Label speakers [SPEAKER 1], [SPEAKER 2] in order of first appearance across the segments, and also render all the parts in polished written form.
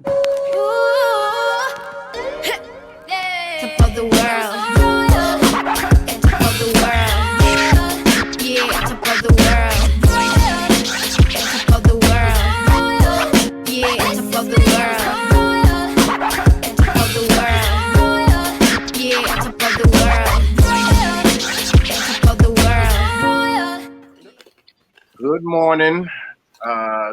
[SPEAKER 1] Top of the world. Top of the world. Yeah, top of the world. Top of the world. Yeah, top of the world. Top of the world. Yeah, top of the world. Top of the world.
[SPEAKER 2] Good morning,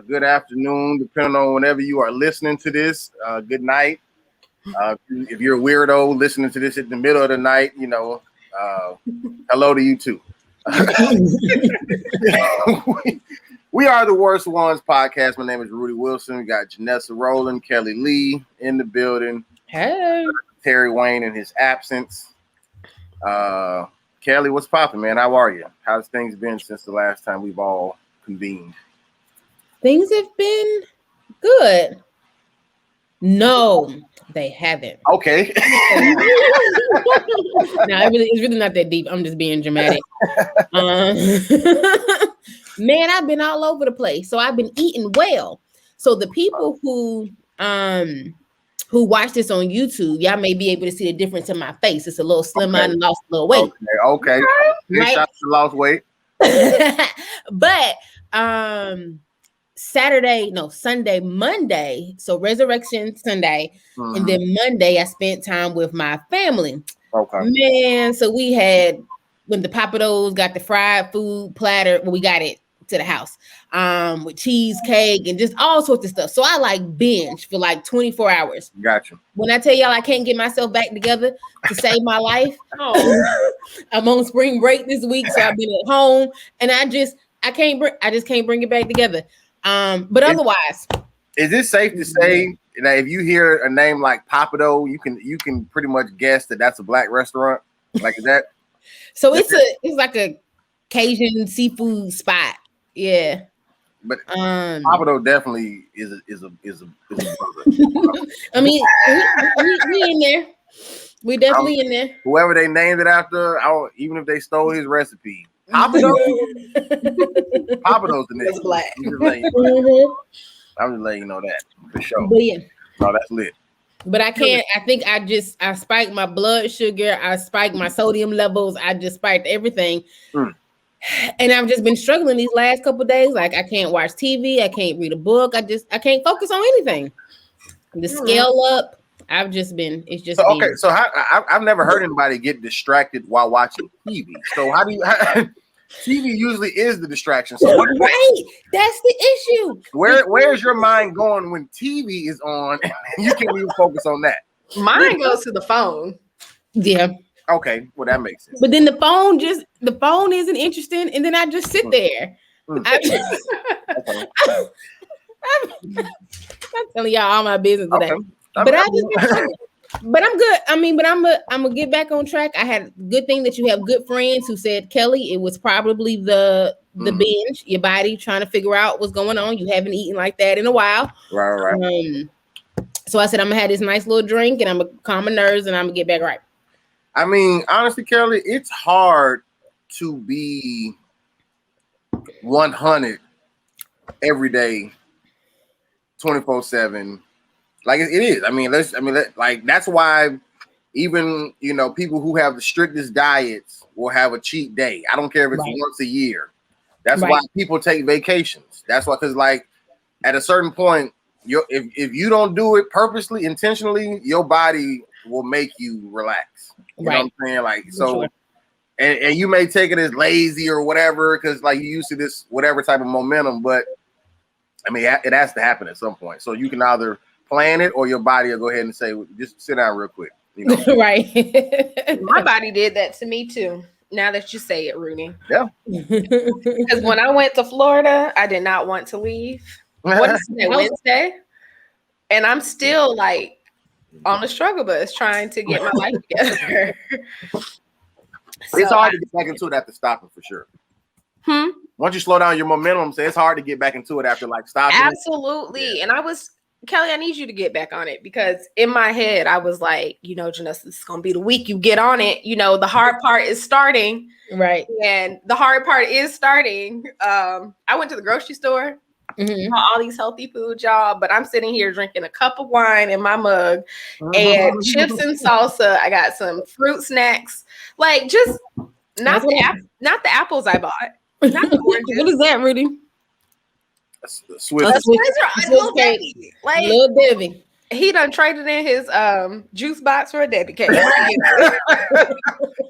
[SPEAKER 2] good afternoon, depending on whenever you are listening to this. Good night. If you're a weirdo listening to this at the middle of the night, hello to you too. We are the Worst Ones podcast. My name is Rudy Wilson. We got Janessa, Rowland, Kellie Lee in the building.
[SPEAKER 3] Hey.
[SPEAKER 2] Terry Wayne in his absence. Kellie, what's popping, man? How are you? How's things been since the last time we've all convened?
[SPEAKER 3] Things have been good. No, they haven't.
[SPEAKER 2] Okay.
[SPEAKER 3] No, it's really not that deep. I'm just being dramatic. Man, I've been all over the place. So I've been eating well. So the people who watch this on YouTube, y'all may be able to see the difference in my face. It's a little slimmer and lost a little weight.
[SPEAKER 2] Okay.
[SPEAKER 3] Right?
[SPEAKER 2] Shots to lost weight.
[SPEAKER 3] But Sunday, Monday, so Resurrection Sunday, and then Monday I spent time with my family.
[SPEAKER 2] Okay.
[SPEAKER 3] Man, so we had when the Papados got the fried food platter, we got it to the house with cheesecake and just all sorts of stuff. So I like binge for like 24 hours.
[SPEAKER 2] Gotcha.
[SPEAKER 3] When I tell y'all I can't get myself back together to save my life, I'm on spring break this week, so I've been at home and I just can't bring it back together. But otherwise,
[SPEAKER 2] is it safe to say that if you hear a name like Papado, you can pretty much guess that that's a black restaurant? Like, is that?
[SPEAKER 3] So it's like a Cajun seafood spot. Yeah.
[SPEAKER 2] But Papado definitely is a brother.
[SPEAKER 3] I mean, we in there. We definitely in there.
[SPEAKER 2] Whoever they named it after, even if they stole his recipe. Papado? Papado's the name.
[SPEAKER 3] Black.
[SPEAKER 2] I'm just letting you know that for sure.
[SPEAKER 3] But yeah.
[SPEAKER 2] Oh, that's lit.
[SPEAKER 3] But I can't. I think I spiked my blood sugar. I spiked my sodium levels. I just spiked everything. And I've just been struggling these last couple of days. Like I can't watch TV. I can't read a book. I can't focus on anything. The scale up. I've just been. It's just
[SPEAKER 2] okay. So I've never heard anybody get distracted while watching TV. So how do you? TV usually is the distraction. So
[SPEAKER 3] right, that's the issue.
[SPEAKER 2] Where's your mind going when TV is on? You can't even focus on that.
[SPEAKER 4] Mine goes to the phone.
[SPEAKER 3] Yeah.
[SPEAKER 2] Okay. Well, that makes sense.
[SPEAKER 3] But then the phone isn't interesting, and then I just sit there. I'm telling y'all all my business today.
[SPEAKER 2] Okay.
[SPEAKER 3] But I'm good. I mean, but I'm gonna get back on track. I had a good thing that you have good friends who said, Kellie, it was probably the binge, your body trying to figure out what's going on. You haven't eaten like that in a while.
[SPEAKER 2] Right.
[SPEAKER 3] So I said, I'm gonna have this nice little drink and I'm gonna calm my nerves and I'm gonna get back right.
[SPEAKER 2] I mean, honestly, Kellie, it's hard to be 100 every day, 24/7. Like it is. I mean, that's why even people who have the strictest diets will have a cheat day. I don't care if it's once a year. That's why people take vacations. That's why, because like at a certain point, if you don't do it purposely, intentionally, your body will make you relax. You know what I'm saying? Like so, sure. and you may take it as lazy or whatever because like you used to this whatever type of momentum, but I mean it has to happen at some point. So you can either plan it or your body will go ahead and say, just sit down real quick.
[SPEAKER 3] Right.
[SPEAKER 4] My body did that to me too. Now that you say it, Rudy.
[SPEAKER 2] Yeah.
[SPEAKER 4] Because when I went to Florida, I did not want to leave. What is it, Wednesday? And I'm still like on the struggle bus trying to get my life together.
[SPEAKER 2] It's hard to get back into it after stopping for sure. Once you slow down your momentum, so it's hard to get back into it after like stopping.
[SPEAKER 4] Absolutely. And Kellie, I need you to get back on it because in my head, I was like, Janessa, this is going to be the week you get on it. The hard part is starting.
[SPEAKER 3] Right.
[SPEAKER 4] And the hard part is starting. I went to the grocery store all these healthy foods, y'all. But I'm sitting here drinking a cup of wine in my mug and chips and salsa. I got some fruit snacks, like just not the apples I bought. Not the oranges.
[SPEAKER 3] What is that, Rudy?
[SPEAKER 2] Swiss.
[SPEAKER 4] Little Debbie. Like
[SPEAKER 3] Little Debbie.
[SPEAKER 4] He done traded in his juice box for a Debbie cake.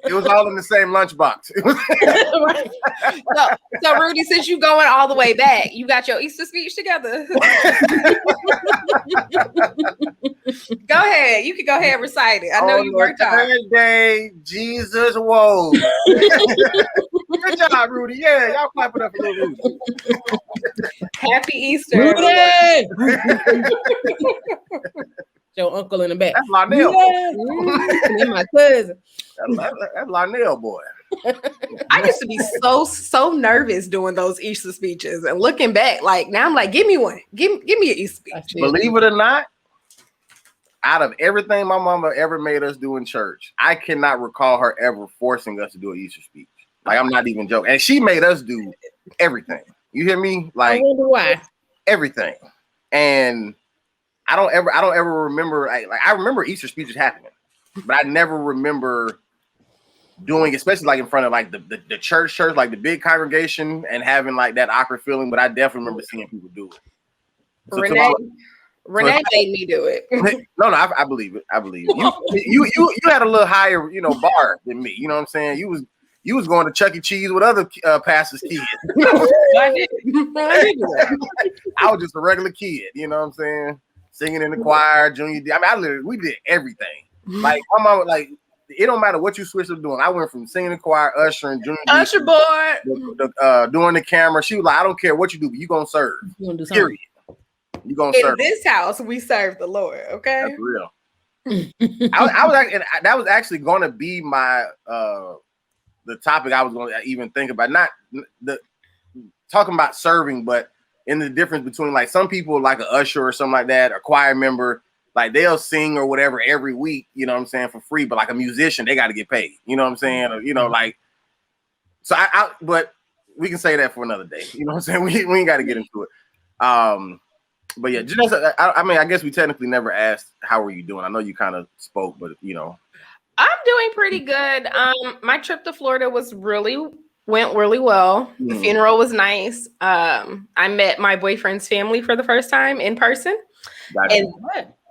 [SPEAKER 2] It was all in the same lunchbox.
[SPEAKER 4] Right. So Rudy, since you going all the way back, you got your Easter speech together. Go ahead. You can go ahead and recite it. I know you worked hard.
[SPEAKER 2] Thursday, Jesus whoa. Good job, Rudy. Yeah, y'all clap it up a little Rudy.
[SPEAKER 4] Happy Easter.
[SPEAKER 3] Rudy! Your uncle in the back.
[SPEAKER 2] That's Lionel.
[SPEAKER 3] And my cousin.
[SPEAKER 2] That's Lionel, boy.
[SPEAKER 4] I used to be so nervous doing those Easter speeches, and looking back, like now I'm like, give me one. Give me an Easter speech.
[SPEAKER 2] Believe it or not, out of everything my mama ever made us do in church, I cannot recall her ever forcing us to do an Easter speech. Like, I'm not even joking. And she made us do everything. You hear me? Like,
[SPEAKER 3] I wonder why.
[SPEAKER 2] Everything. And I don't ever remember. I remember Easter speeches happening, but I never remember doing, especially like in front of like the church, like the big congregation, and having like that awkward feeling. But I definitely remember seeing people do it. So
[SPEAKER 4] Renee made me do it.
[SPEAKER 2] No, I believe it. I believe it. You had a little higher, bar than me. You know what I'm saying? You was going to Chuck E. Cheese with other pastors' kids.
[SPEAKER 4] I did.
[SPEAKER 2] I was just a regular kid. You know what I'm saying? Singing in the choir, junior. We did everything. Like my mom, like it don't matter what you switched up doing. I went from singing in the choir, ushering, junior,
[SPEAKER 4] usher boy,
[SPEAKER 2] doing the camera. She was like, I don't care what you do, but you gonna serve.
[SPEAKER 3] You gonna do something.
[SPEAKER 2] Period. You gonna serve.
[SPEAKER 4] In this house, we serve the Lord. Okay,
[SPEAKER 2] that's real. That was actually going to be my the topic I was going to even think about. Not the talking about serving, but in the difference between like some people like an usher or something like that, a choir member, like they'll sing or whatever every week, you know what I'm saying, for free. But like a musician, they got to get paid. You know what I'm saying? Or, like so. But we can say that for another day. You know what I'm saying? We ain't got to get into it. But yeah, Janessa, I guess we technically never asked how were you doing. I know you kind of spoke, but
[SPEAKER 4] I'm doing pretty good. My trip to Florida went really well. The funeral was nice. I met my boyfriend's family for the first time in person. And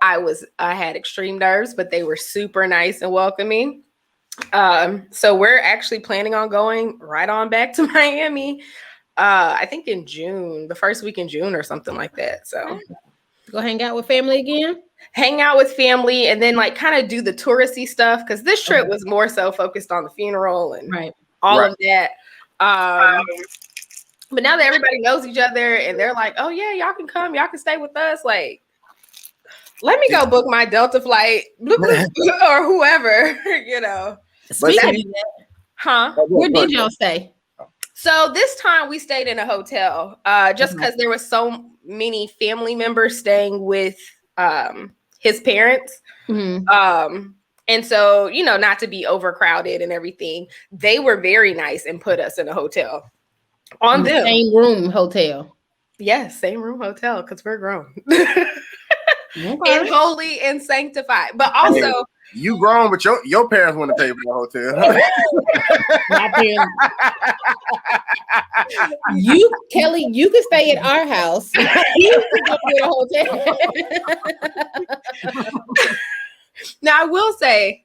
[SPEAKER 4] I had extreme nerves, but they were super nice and welcoming. So we're actually planning on going right on back to Miami. I think in June, the first week in June or something like that. So
[SPEAKER 3] go hang out with family again.
[SPEAKER 4] Hang out with family and then like kind of do the touristy stuff because this trip was more so focused on the funeral and all of that. But now that everybody knows each other and they're like, oh yeah, y'all can come, y'all can stay with us. Like, let me go book my Delta flight or whoever,
[SPEAKER 3] Speaking of that, where did y'all stay?
[SPEAKER 4] So this time we stayed in a hotel, just because there was so many family members staying with his parents. And so, not to be overcrowded and everything, they were very nice and put us in a hotel. On the
[SPEAKER 3] same room hotel.
[SPEAKER 4] Yes, same room hotel, because we're grown. And holy and sanctified. But also
[SPEAKER 2] you grown, but your parents want to pay for the hotel.
[SPEAKER 3] My parents. Kellie, you can stay at our house. You can go to a hotel.
[SPEAKER 4] Now I will say,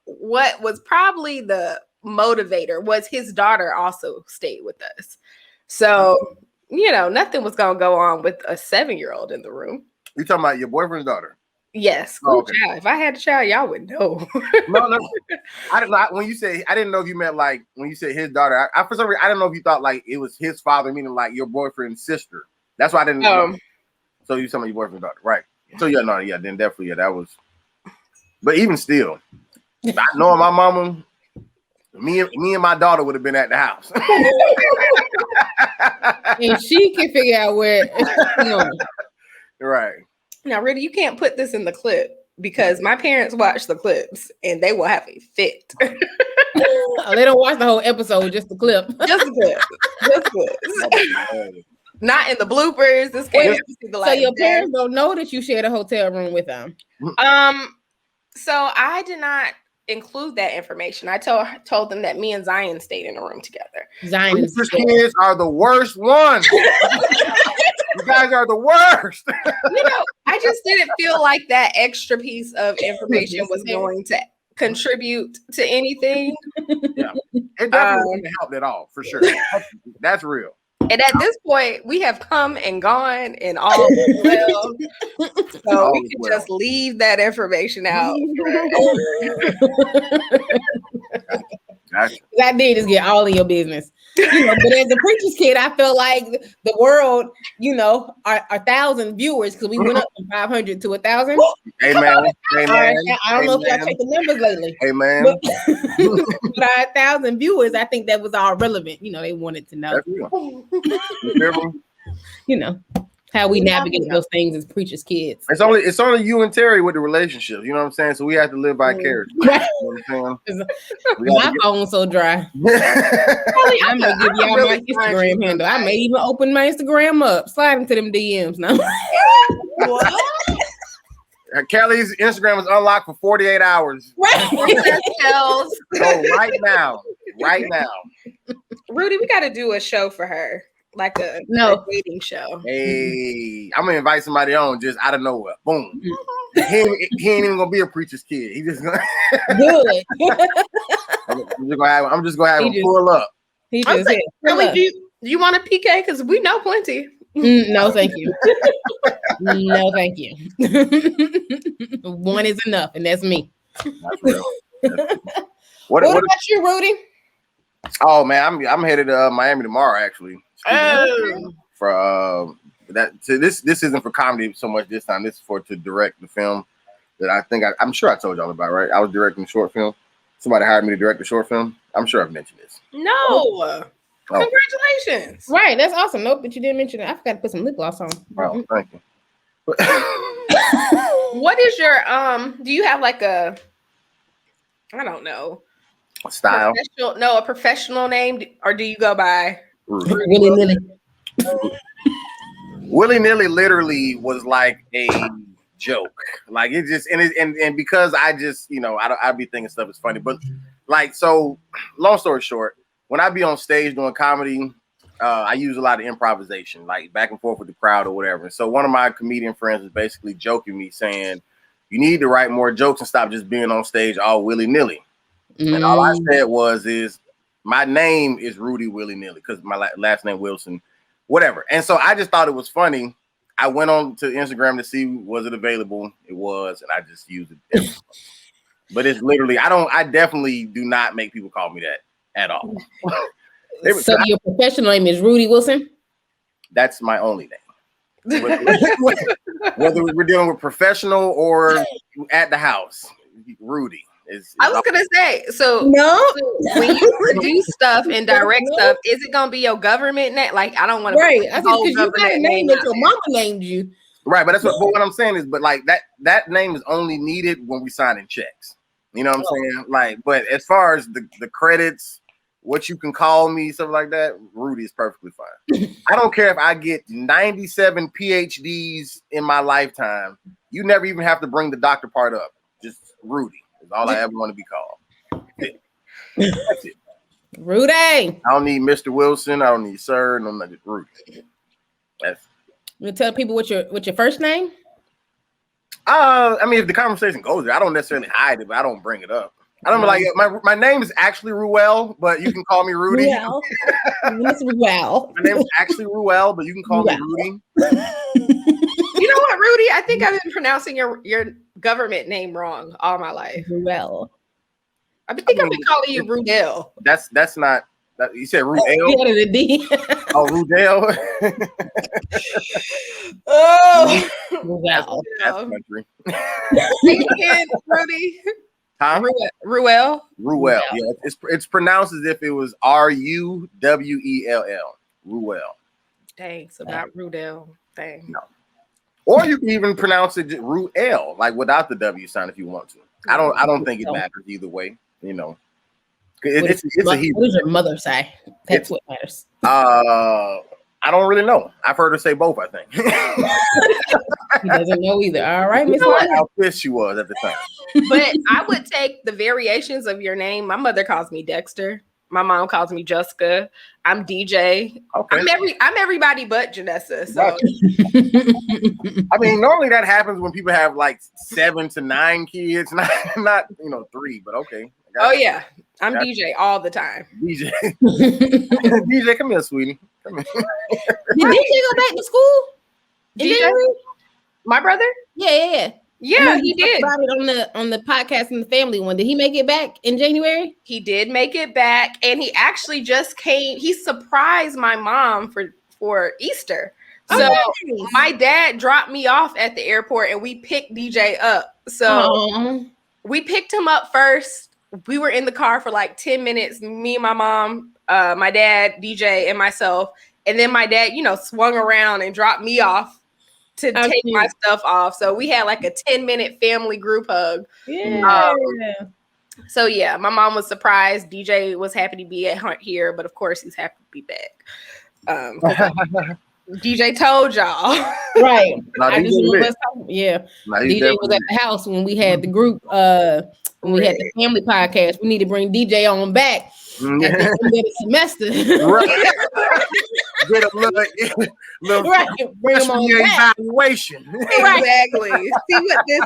[SPEAKER 4] what was probably the motivator was his daughter also stayed with us. So, nothing was gonna go on with a 7-year-old in the room.
[SPEAKER 2] You talking about your boyfriend's daughter?
[SPEAKER 4] Yes. Okay. Child. If I had a child, y'all would know.
[SPEAKER 2] No. I didn't know when you say. I didn't know if you meant like when you said his daughter. For some reason, I didn't know if you thought like it was his father, meaning like your boyfriend's sister. That's why I didn't. know. So you talking about your boyfriend's daughter, right? So then definitely, that was. But even still, not knowing my mama, me and my daughter would have been at the house.
[SPEAKER 3] And she can figure out where.
[SPEAKER 2] Right.
[SPEAKER 4] Now, Rudy, you can't put this in the clip because my parents watch the clips and they will have a fit.
[SPEAKER 3] They don't watch the whole episode, just the clip.
[SPEAKER 4] Just the clip. Not in the bloopers. This game.
[SPEAKER 3] So your parents don't know that you shared a hotel room with them.
[SPEAKER 4] So I did not include that information. I told them that me and Zion stayed in a room together.
[SPEAKER 3] Zion
[SPEAKER 2] kids are the worst ones. You guys are the worst.
[SPEAKER 4] I just didn't feel like that extra piece of information was going to contribute to anything.
[SPEAKER 2] Yeah, it definitely wouldn't help at all, for sure. That's real.
[SPEAKER 4] And at this point, we have come and gone and all well. So we can just leave that information out.
[SPEAKER 3] I did just get all of your business. But as a preacher's kid, I felt like the world, are 1,000 viewers because we went up from 500 to 1,000.
[SPEAKER 2] Amen. Amen.
[SPEAKER 3] I don't know if y'all checked the numbers lately.
[SPEAKER 2] Amen.
[SPEAKER 3] But our 1,000 viewers, I think that was all relevant. They wanted to know. How we navigate those things as preachers' kids.
[SPEAKER 2] It's only you and Terry with the relationship. You know what I'm saying? So we have to live vicariously.
[SPEAKER 3] Right. My phone's so dry. I'm gonna give y'all my Instagram handle. I may even open my Instagram up, slide into them DMs now.
[SPEAKER 4] What?
[SPEAKER 2] Kellie's Instagram is unlocked for 48 hours.
[SPEAKER 3] Right.
[SPEAKER 2] So right now.
[SPEAKER 4] Rudy, we got to do a show for her. Like a dating show.
[SPEAKER 2] Hey, I'm gonna invite somebody on just out of nowhere. Boom. He ain't even gonna be a preacher's kid. He just gonna do it. I'm just gonna have him pull up.
[SPEAKER 3] He just
[SPEAKER 4] Kellie, do you want a PK? Because we know plenty.
[SPEAKER 3] No, thank you. No, thank you. One is enough, and that's me.
[SPEAKER 2] That's real.
[SPEAKER 3] What about you, Rudy?
[SPEAKER 2] Oh man, I'm headed to Miami tomorrow actually. For that, so this isn't for comedy so much this time. This is to direct the film that I'm sure I told y'all about, right? I was directing a short film. Somebody hired me to direct the short film. I'm sure I've mentioned this.
[SPEAKER 4] No. Congratulations.
[SPEAKER 3] Right, that's awesome. Nope, but you didn't mention it. I forgot to put some lip gloss on.
[SPEAKER 2] Oh, thank you.
[SPEAKER 4] What is your do you have like a I don't know
[SPEAKER 2] style?
[SPEAKER 4] A professional name, or do you go by
[SPEAKER 3] Willy-nilly?
[SPEAKER 2] Willy-nilly literally was like a joke. Like it just and because I just I'd be thinking stuff is funny, but like so. Long story short, when I be on stage doing comedy, I use a lot of improvisation, like back and forth with the crowd or whatever. So one of my comedian friends was basically joking me, saying, "You need to write more jokes and stop just being on stage all willy-nilly." And all I said is my name is Rudy Willy-nilly because my last name Wilson, whatever. And so I just thought it was funny. I went on to Instagram to see was it available. It was, and I just used it. But it's literally I definitely do not make people call me that at all.
[SPEAKER 3] So your professional name is Rudy Wilson?
[SPEAKER 2] That's my only name. Whether we're dealing with professional or at the house, Rudy.
[SPEAKER 4] I was gonna say, so when you produce stuff and direct stuff, is it gonna be your government name? Like, I don't want to.
[SPEAKER 3] Right, I said because you got a name that your mama named you.
[SPEAKER 2] Right, but that's what I'm saying is, but like that name is only needed when we signing checks. You know what I'm saying? Like, but as far as the credits, what you can call me, stuff like that, Rudy is perfectly fine. I don't care if I get 97 PhDs in my lifetime. You never even have to bring the doctor part up. Just Rudy. All I ever want to be called. That's it.
[SPEAKER 3] Rudy.
[SPEAKER 2] I don't need Mr. Wilson. I don't need Sir. No, just Rudy. That's.
[SPEAKER 3] You tell people what your first name?
[SPEAKER 2] I mean, if the conversation goes there, I don't necessarily hide it, but I don't bring it up. I don't like my name is actually Ruel, but you can call me Rudy.
[SPEAKER 3] Ruel. It's Ruel.
[SPEAKER 2] My name is actually Ruel, but you can call me Rudy.
[SPEAKER 4] You know what, Rudy? I think I've been pronouncing your government name wrong all my life.
[SPEAKER 3] Ruel.
[SPEAKER 4] I've been calling you Rudell.
[SPEAKER 2] That's not. You said Rudell.
[SPEAKER 3] You added a D.
[SPEAKER 2] Oh, Rudell.
[SPEAKER 3] Oh, wow.
[SPEAKER 2] That's country.
[SPEAKER 4] Rudy.
[SPEAKER 2] Huh?
[SPEAKER 4] Ruel.
[SPEAKER 2] Ruel. Yeah, it's pronounced as if it was Ruwell. Ruel.
[SPEAKER 4] Dang, so not Rudell. Dang.
[SPEAKER 2] No. Or you can even pronounce it Ruel, like without the W sign if you want to. I don't think it matters either way. It's a Hebrew.
[SPEAKER 3] What does your mother say? That's what matters.
[SPEAKER 2] I don't really know. I've heard her say both, I think.
[SPEAKER 3] He doesn't know either. All right, Miss
[SPEAKER 2] White. How pissed she was at the time.
[SPEAKER 4] But I would take the variations of your name. My mother calls me Dexter. My mom calls me Jessica. I'm DJ. Okay. I'm everybody but Janessa. So
[SPEAKER 2] I mean, normally that happens when people have like 7 to 9 kids, not 3, but okay.
[SPEAKER 4] Oh yeah, I'm DJ all the time.
[SPEAKER 2] DJ, DJ, come here, sweetie. Come here.
[SPEAKER 3] Did DJ go back to school?
[SPEAKER 4] DJ? My brother?
[SPEAKER 3] Yeah.
[SPEAKER 4] Yeah, he did.
[SPEAKER 3] About it on the podcast and the family one. Did he make it back in January?
[SPEAKER 4] He did make it back, and he actually just came. He surprised my mom for Easter. So nice. My dad dropped me off at the airport, and we picked DJ up. So we picked him up first. We were in the car for like 10 minutes. Me and my mom, my dad, DJ, and myself. And then my dad, swung around and dropped me off to take my stuff off. So we had like a 10-minute family group hug.
[SPEAKER 3] Yeah.
[SPEAKER 4] So yeah, my mom was surprised. DJ was happy to be at Hunt here, but of course he's happy to be back. DJ told y'all.
[SPEAKER 3] Right. DJ
[SPEAKER 2] was
[SPEAKER 3] at the house when we had the group, when we had the family podcast. We need to bring DJ on back at the end of the semester.
[SPEAKER 2] Right. Get a little
[SPEAKER 3] right. Bring him on back.
[SPEAKER 2] Evaluation.
[SPEAKER 4] Exactly. See what this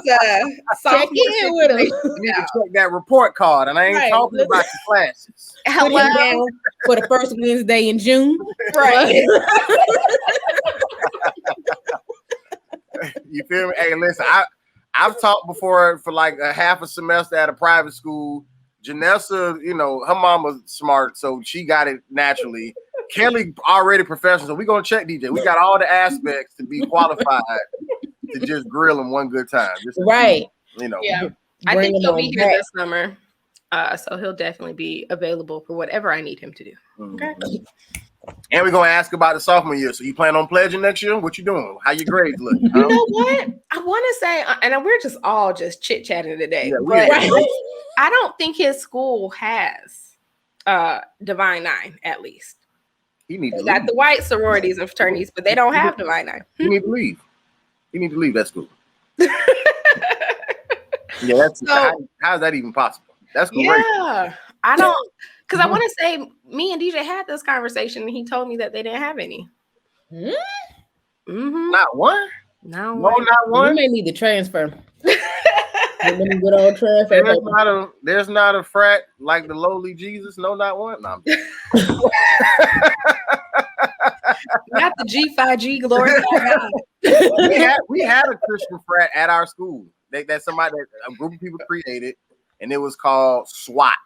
[SPEAKER 3] check in with him.
[SPEAKER 2] You need to check that report card, and I ain't talking about the classes.
[SPEAKER 3] Hello. For the first Wednesday in June.
[SPEAKER 4] Right.
[SPEAKER 2] You feel me? Hey, listen, I've taught before for like a half a semester at a private school. Janessa, her mom was smart, so she got it naturally. Kellie already professional, so we're gonna check DJ. We got all the aspects to be qualified to just grill him one good time.
[SPEAKER 3] Right.
[SPEAKER 4] Yeah. I think he'll be here this summer. So he'll definitely be available for whatever I need him to do. Okay.
[SPEAKER 2] And we're gonna ask about the sophomore year. So you plan on pledging next year? What you doing? How your grades look?
[SPEAKER 4] You know what? I want to say, and we're just all chit chatting today, but I don't think his school has Divine Nine. At least
[SPEAKER 2] he needs to
[SPEAKER 4] got the white sororities and fraternities, but they don't have Divine Nine.
[SPEAKER 2] He need to leave. He need to leave that school. Yeah, that's how is that even possible? That's great.
[SPEAKER 4] Yeah, I don't. Because I want to say, me and DJ had this conversation, and he told me that they didn't have any.
[SPEAKER 2] Mm-hmm. Not one?
[SPEAKER 4] No,
[SPEAKER 2] not one.
[SPEAKER 3] You may need to transfer. Good old transfer.
[SPEAKER 2] There's not a frat like the lowly Jesus. No, not one. No,
[SPEAKER 4] not the G5G glory.
[SPEAKER 2] we had a Christian frat at our school. A group of people created, and it was called SWAT.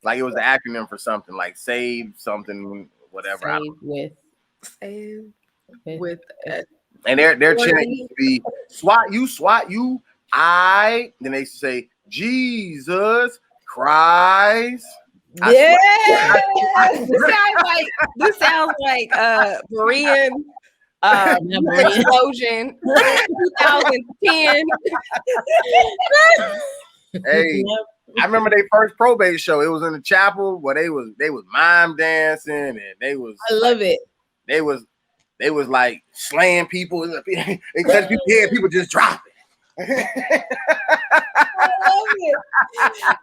[SPEAKER 2] Like it was the acronym for something, like save something, whatever.
[SPEAKER 4] Save with.
[SPEAKER 2] And their chant used to be SWAT you, I. Then they say Jesus Christ.
[SPEAKER 4] Yeah, this sounds like Berean explosion 2010.
[SPEAKER 2] Hey. I remember their first probate show. It was in the chapel where they was mime dancing, and they was.
[SPEAKER 3] I love it.
[SPEAKER 2] They was like slaying people. They touch people head, people just drop it.
[SPEAKER 3] I love it.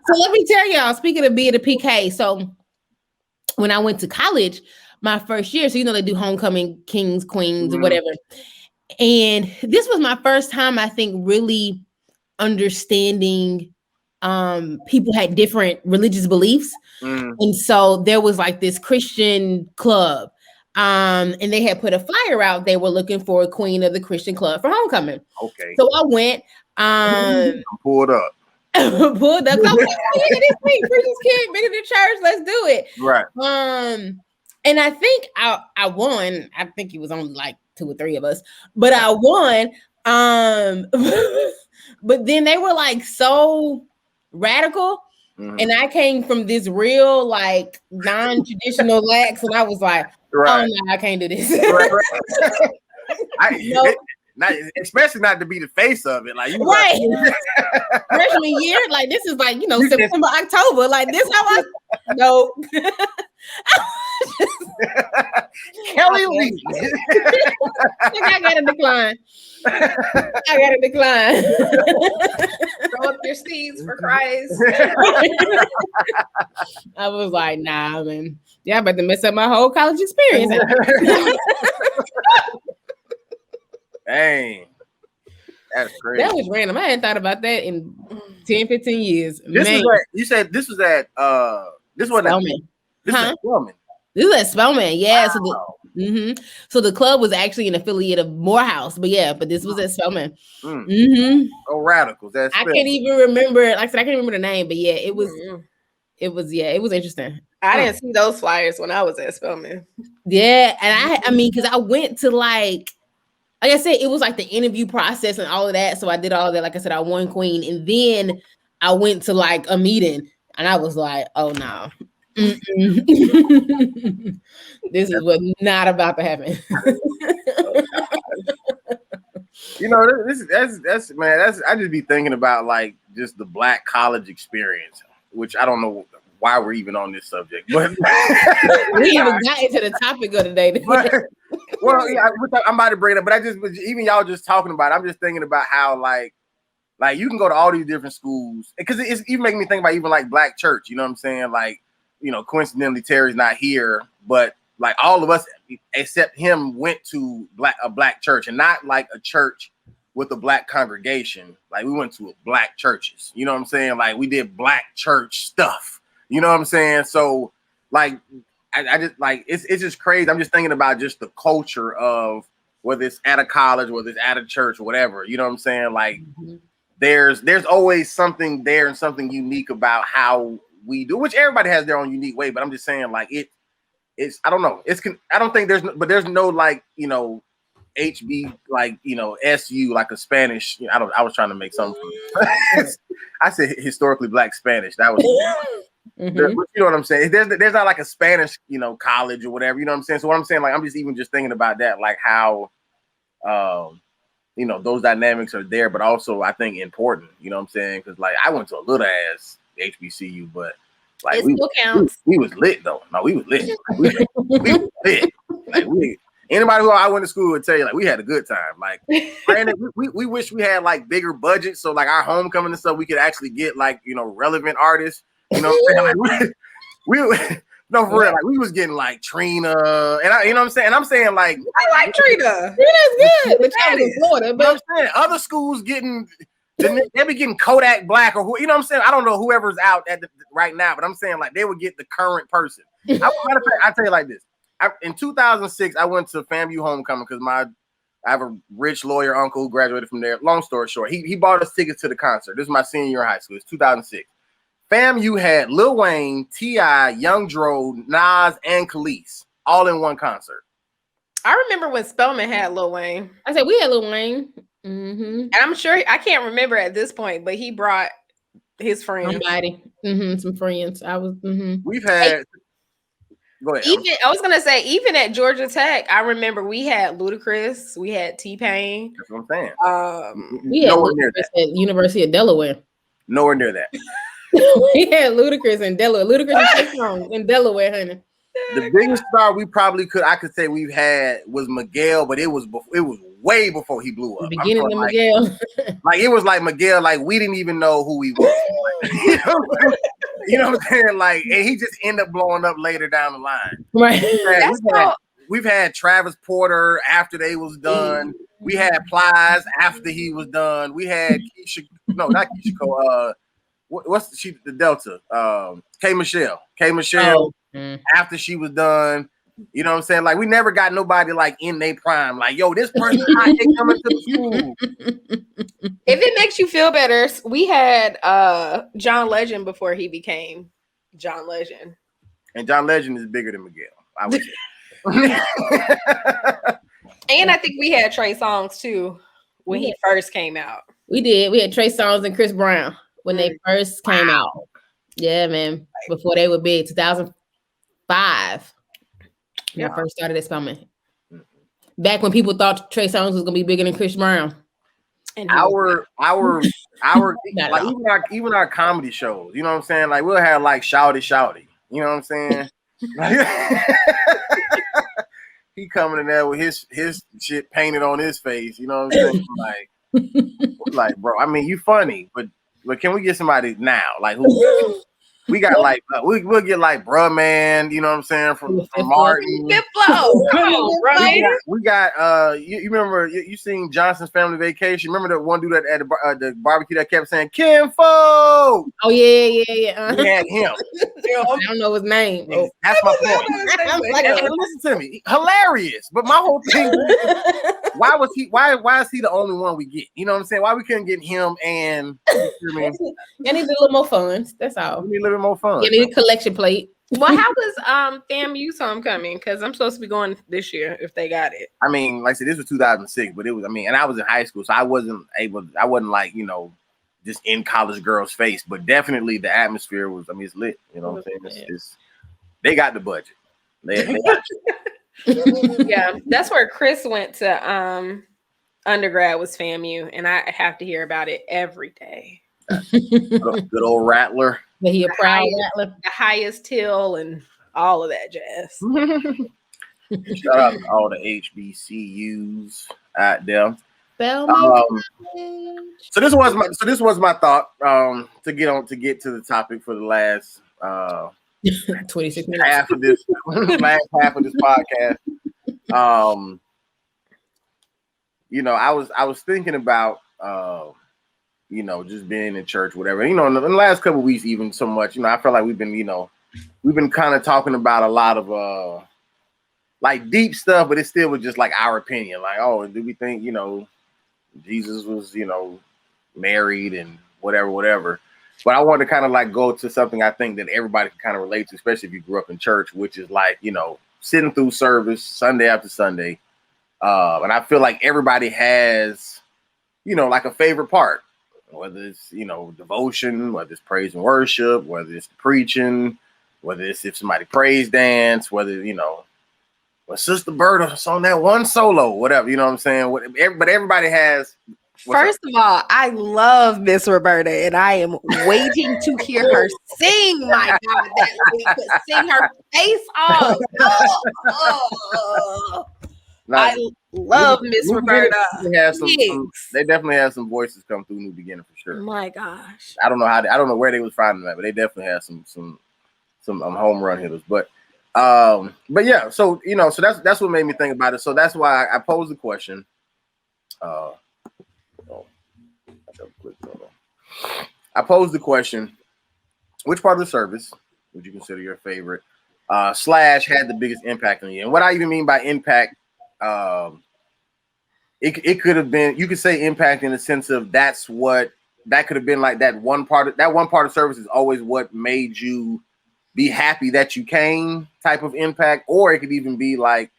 [SPEAKER 3] So let me tell y'all. Speaking of being a PK, so when I went to college, my first year, so they do homecoming, kings, queens, or whatever, and this was my first time, I think, really understanding. People had different religious beliefs, and so there was like this Christian club, and they had put a flyer out. They were looking for a queen of the Christian club for homecoming.
[SPEAKER 2] Okay,
[SPEAKER 3] so I went.
[SPEAKER 2] Pulled up.
[SPEAKER 3] Pulled up. This queen, preacher's kid, been in the church. Let's do it.
[SPEAKER 2] Right.
[SPEAKER 3] And I think I won. I think it was only like 2 or 3 of us, but I won. But then they were like so radical, and I came from this real like non-traditional lax, and I was like, oh no, I can't do this.
[SPEAKER 2] Especially not to be the face of it, like you
[SPEAKER 3] freshman year, like this is like September, October, like this how I no.
[SPEAKER 2] Kellie Lee.
[SPEAKER 3] I gotta decline. I gotta decline.
[SPEAKER 4] Throw up your seeds for Christ.
[SPEAKER 3] I was like, nah, man. Yeah, about to mess up my whole college experience.
[SPEAKER 2] Dang. That's crazy.
[SPEAKER 3] That was random. I hadn't thought about that in 10, 15 years.
[SPEAKER 2] This
[SPEAKER 3] Man.
[SPEAKER 2] is at, you said this was at this was
[SPEAKER 3] Spelman.
[SPEAKER 2] This is at Spelman.
[SPEAKER 3] This is at Spelman, yeah.
[SPEAKER 2] Wow.
[SPEAKER 3] So the club was actually an affiliate of Morehouse, but this was at Spelman.
[SPEAKER 2] Oh, radicals. That's
[SPEAKER 3] I can't even remember. Like I said, I can't remember the name, but yeah, it was interesting.
[SPEAKER 4] I didn't see those flyers when I was at Spelman.
[SPEAKER 3] Yeah, and I mean, because I went to like I said, it was like the interview process and all of that. So I did all of that. Like I said, I won Queen, and then I went to like a meeting, and I was like, oh no. This is what not about to happen.
[SPEAKER 2] You know, that's man, I just be thinking about like just the Black college experience, which I don't know why we're even on this subject, but
[SPEAKER 3] we even got into the topic of the day.
[SPEAKER 2] Well, yeah, I'm about to bring it up, but even y'all just talking about it, I'm just thinking about how like you can go to all these different schools, because it's even making me think about even like Black church. You know what I'm saying? Like, you know, coincidentally Terry's not here, but like all of us except him went to a Black church, and not like a church with a Black congregation. Like we went to Black churches. You know what I'm saying? Like we did Black church stuff. You know what I'm saying? So like I just like it's just crazy. I'm just thinking about just the culture of whether it's at a college, whether it's at a church, or whatever. You know what I'm saying? Like there's always something there and something unique about how we do, which everybody has their own unique way. But I'm just saying, like it's I don't know. I don't think there's no like, you know, HB, like, you know, SU, like a Spanish. You know, I was trying to make something. I said historically Black Spanish. That was. You know what I'm saying? There's not like a Spanish, you know, college or whatever. You know what I'm saying? So what I'm saying, like, I'm just thinking about that, like how, you know, those dynamics are there, but also I think important. You know what I'm saying? Because like I went to a little ass HBCU, but like
[SPEAKER 4] it still counts.
[SPEAKER 2] We was lit though. No, we was lit. We was lit. Like anybody who I went to school would tell you, like, we had a good time. Like, granted, we wish we had like bigger budgets, so like our homecoming and stuff, we could actually get like, you know, relevant artists. You know what I'm saying? Like, we no, for real, like we was getting like Trina, and you know what I'm saying? And I'm saying like
[SPEAKER 4] I like Trina.
[SPEAKER 3] Trina's good, but I was in Florida. But
[SPEAKER 2] I'm saying other schools getting they be getting Kodak Black or who, you know what I'm saying? I don't know whoever's out at right now, but I'm saying like they would get the current person. Matter of fact, I tell you like this. In 2006, I went to FAMU homecoming because I have a rich lawyer uncle who graduated from there. Long story short, he bought us tickets to the concert. This is my senior year in high school. It's 2006. FAMU had Lil Wayne, T.I., Young Dro, Nas, and Khalees all in one concert.
[SPEAKER 4] I remember when Spelman had Lil Wayne.
[SPEAKER 3] I said we had Lil Wayne. And
[SPEAKER 4] I'm sure, I can't remember at this point, but he brought his friends.
[SPEAKER 3] Somebody. Some friends. I was.
[SPEAKER 2] We've had. Go ahead.
[SPEAKER 4] I was gonna say, even at Georgia Tech, I remember we had Ludacris, we had T-Pain.
[SPEAKER 2] That's what I'm saying.
[SPEAKER 3] We had Ludacris at University of Delaware.
[SPEAKER 2] Nowhere near that.
[SPEAKER 3] We had Ludacris in Delaware. Ludacris in Delaware, honey.
[SPEAKER 2] The biggest star I could say we've had was Miguel, but it was way before he blew up.
[SPEAKER 3] The beginning of like, Miguel.
[SPEAKER 2] Like it was like Miguel, like we didn't even know who he was. You know what I'm saying? Like, and he just ended up blowing up later down the line.
[SPEAKER 3] Right.
[SPEAKER 2] We've had Travis Porter after they was done. We had Plies after he was done. We had not Keisha. What's the Delta? K Michelle. After she was done. You know what I'm saying? Like we never got nobody like in their prime. Like, yo, this person they coming to the school.
[SPEAKER 4] If it makes you feel better, we had John Legend before he became John Legend.
[SPEAKER 2] And John Legend is bigger than Miguel, I would say.
[SPEAKER 4] And I think we had Trey Songz too when he first came out.
[SPEAKER 3] We did. We had Trey Songz and Chris Brown when they first came out. Yeah, man. Before they were big, 2005. When I first started at Spelman. Back when people thought Trey Songz was gonna be bigger than Chris Brown.
[SPEAKER 2] And our like even our comedy shows, you know what I'm saying? Like we'll have like shouty. You know what I'm saying? he coming in there with his shit painted on his face. You know what I'm saying? Like, bro. I mean, you funny, but can we get somebody now? Like, who? We got like we'll get like bruh man, you know what I'm saying, from Martin.
[SPEAKER 4] Fifth flow. Come on, bro.
[SPEAKER 2] We got you remember you seen Johnson's Family Vacation? Remember that one dude at the barbecue that kept saying Kim Fo?
[SPEAKER 3] Oh yeah.
[SPEAKER 2] We had him.
[SPEAKER 3] I don't know his name. Oh.
[SPEAKER 2] That's my point. And listen to me, hilarious. But my whole thing, why is he the only one we get? You know what I'm saying? Why we couldn't get him and you know
[SPEAKER 3] I need a little more funds. That's all.
[SPEAKER 2] we need a little bit more fun.
[SPEAKER 3] You need a collection plate.
[SPEAKER 4] Well, how was FAMU's homecoming? Because I'm supposed to be going this year if they got it.
[SPEAKER 2] I mean, like I said, this was 2006, but it was, and I was in high school, so I wasn't like, just in college girls' face, but definitely the atmosphere was, it's lit. You know what I'm saying? They got the budget. They got it.
[SPEAKER 4] Yeah, that's where Chris went to undergrad was FAMU, and I have to hear about it every day.
[SPEAKER 2] Good old Rattler.
[SPEAKER 3] But he a proud Rattler.
[SPEAKER 4] The highest hill and all of that jazz.
[SPEAKER 2] Shout out to all the HBCUs out there. So this was my thought to get to the topic for the last
[SPEAKER 3] 26 minutes.
[SPEAKER 2] half of this podcast. I was thinking about just being in church, whatever. In the last couple of weeks, even so much, I feel like we've been kind of talking about a lot of like deep stuff, but it still was just like our opinion. Like, oh, do we think, Jesus was, married and whatever. But I wanted to kind of like go to something I think that everybody can kind of relate to, especially if you grew up in church, which is like, sitting through service Sunday after Sunday. And I feel like everybody has, like a favorite part, whether it's, devotion, whether it's praise and worship, whether it's preaching, whether it's if somebody praise dance, whether, well, Sister Berta's on that one solo, whatever, you know what I'm saying? But everybody has.
[SPEAKER 4] First of all, I love Miss Roberta, and I am waiting to hear her sing. My God, that we could sing her face off. I love Miss Roberta.
[SPEAKER 2] They definitely have some voices come through New Beginning for sure.
[SPEAKER 4] My gosh,
[SPEAKER 2] I don't know where they was finding that, but they definitely have some home run hitters. But yeah, so so that's what made me think about it. So that's why I posed the question. I posed the question: which part of the service would you consider your favorite? / had the biggest impact on you? And what I even mean by impact, it could have been, you could say impact in the sense of that could have been like that one part of service is always what made you be happy that you came type of impact, or it could even be like,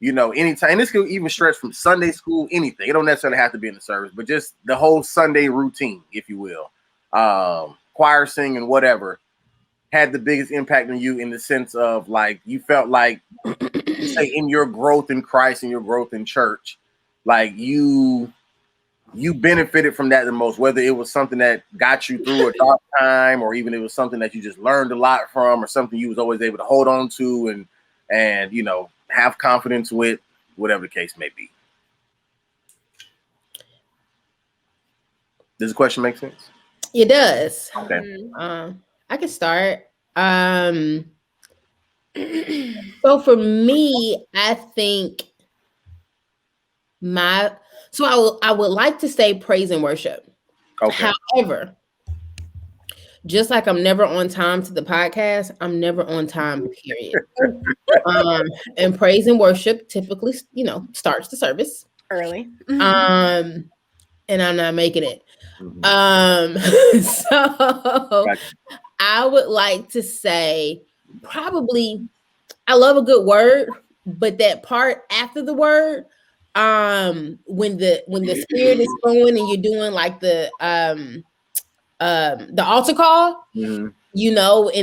[SPEAKER 2] anytime, and this could even stretch from Sunday school, anything. It don't necessarily have to be in the service, but just the whole Sunday routine, if you will, choir singing, whatever, had the biggest impact on you in the sense of like, you felt like, say, in your growth in Christ and your growth in church, like you benefited from that the most, whether it was something that got you through a dark time, or even it was something that you just learned a lot from, or something you was always able to hold on to and have confidence with, whatever the case may be. Does the question make sense?
[SPEAKER 3] It does.
[SPEAKER 2] Okay.
[SPEAKER 3] I can start. So for me, I think I would like to say praise and worship.
[SPEAKER 2] Okay.
[SPEAKER 3] However, just like I'm never on time to the podcast, I'm never on time, period. And praise and worship typically, starts the service
[SPEAKER 4] early.
[SPEAKER 3] And I'm not making it. So
[SPEAKER 2] Gotcha.
[SPEAKER 3] I would like to say probably, I love a good word, but that part after the word, when the spirit is flowing and you're doing like the altar call, and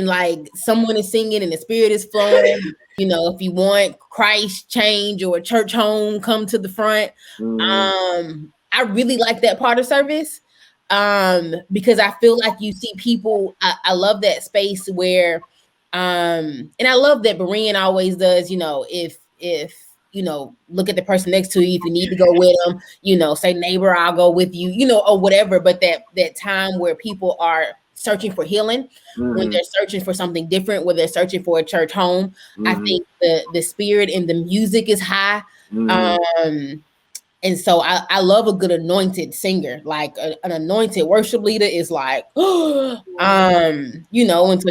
[SPEAKER 3] like someone is singing and the spirit is flowing, if you want Christ change or church home, come to the front. I really like that part of service. Because I feel like you see people, I love that space where, and I love that Berean always does, if look at the person next to you if you need to go with them, say neighbor, I'll go with you, or whatever. But that time where people are searching for healing, when they're searching for something different, when they're searching for a church home, I think the spirit and the music is high. And so I love a good anointed singer, like an anointed worship leader is like, until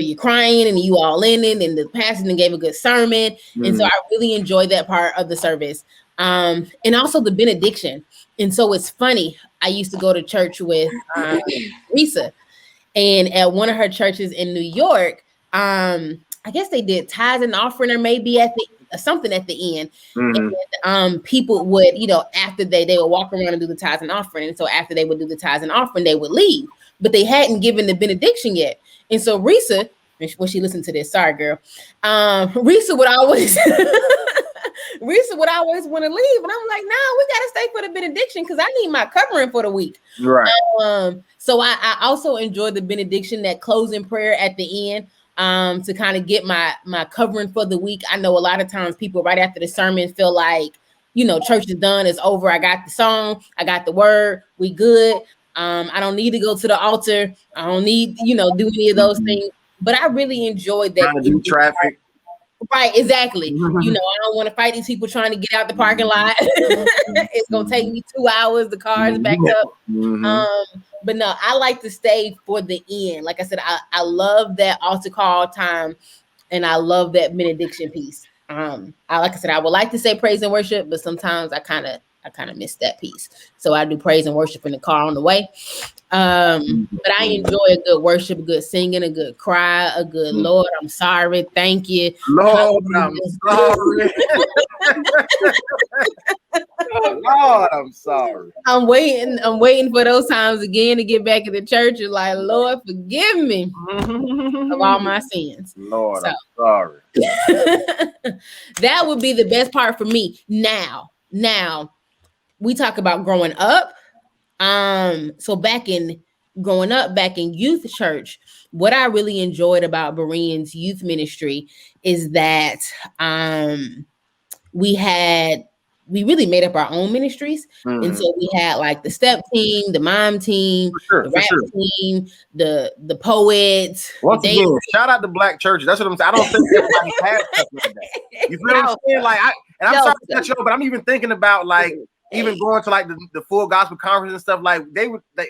[SPEAKER 3] you're crying and you all in it, and the pastor gave a good sermon. And so I really enjoyed that part of the service. And also the benediction. And so it's funny, I used to go to church with Risa, and at one of her churches in New York, I guess they did tithes and offering, or maybe something at the end. And people would, after they would walk around and do the tithes and offering. And so after they would do the tithes and offering, they would leave, but they hadn't given the benediction yet. And so Risa, when she listened to this, sorry girl, Risa would always want to leave. And I'm like, no, we got to stay for the benediction because I need my covering for the week.
[SPEAKER 2] Right.
[SPEAKER 3] So I also enjoyed the benediction, that closing prayer at the end, to kind of get my covering for the week. I know a lot of times people right after the sermon feel like, church is done, it's over. I got the song, I got the word, we good. I don't need to go to the altar. I don't need, do any of those things. But I really enjoyed that.
[SPEAKER 2] Trying to do traffic.
[SPEAKER 3] Right, exactly. I don't want to fight these people trying to get out the parking lot. It's gonna take me 2 hours. The car is backed up. But no, I like to stay for the end. Like I said, I love that altar call time, and I love that benediction piece. Like I said, I would like to say praise and worship, but sometimes I kind of miss that piece. So I do praise and worship in the car on the way. But I enjoy a good worship, a good singing, a good cry, a good Lord, I'm sorry, thank you.
[SPEAKER 2] Lord, I'm sorry. Lord, I'm sorry.
[SPEAKER 3] I'm waiting for those times again to get back in the church and like, Lord, forgive me of all my sins.
[SPEAKER 2] Lord, I'm sorry.
[SPEAKER 3] That would be the best part for me. Now, we talk about growing up. So back in youth church, what I really enjoyed about Berean's youth ministry is that we really made up our own ministries. And so we had like the step team, the mom team, the rap team, the poets.
[SPEAKER 2] Once again, shout out to Black churches. That's what I'm saying. I don't think everybody has stuff like that. You feel what I'm saying? Like, I'm sorry to cut you off, but I'm even thinking about like even going to like the full gospel conference and stuff. Like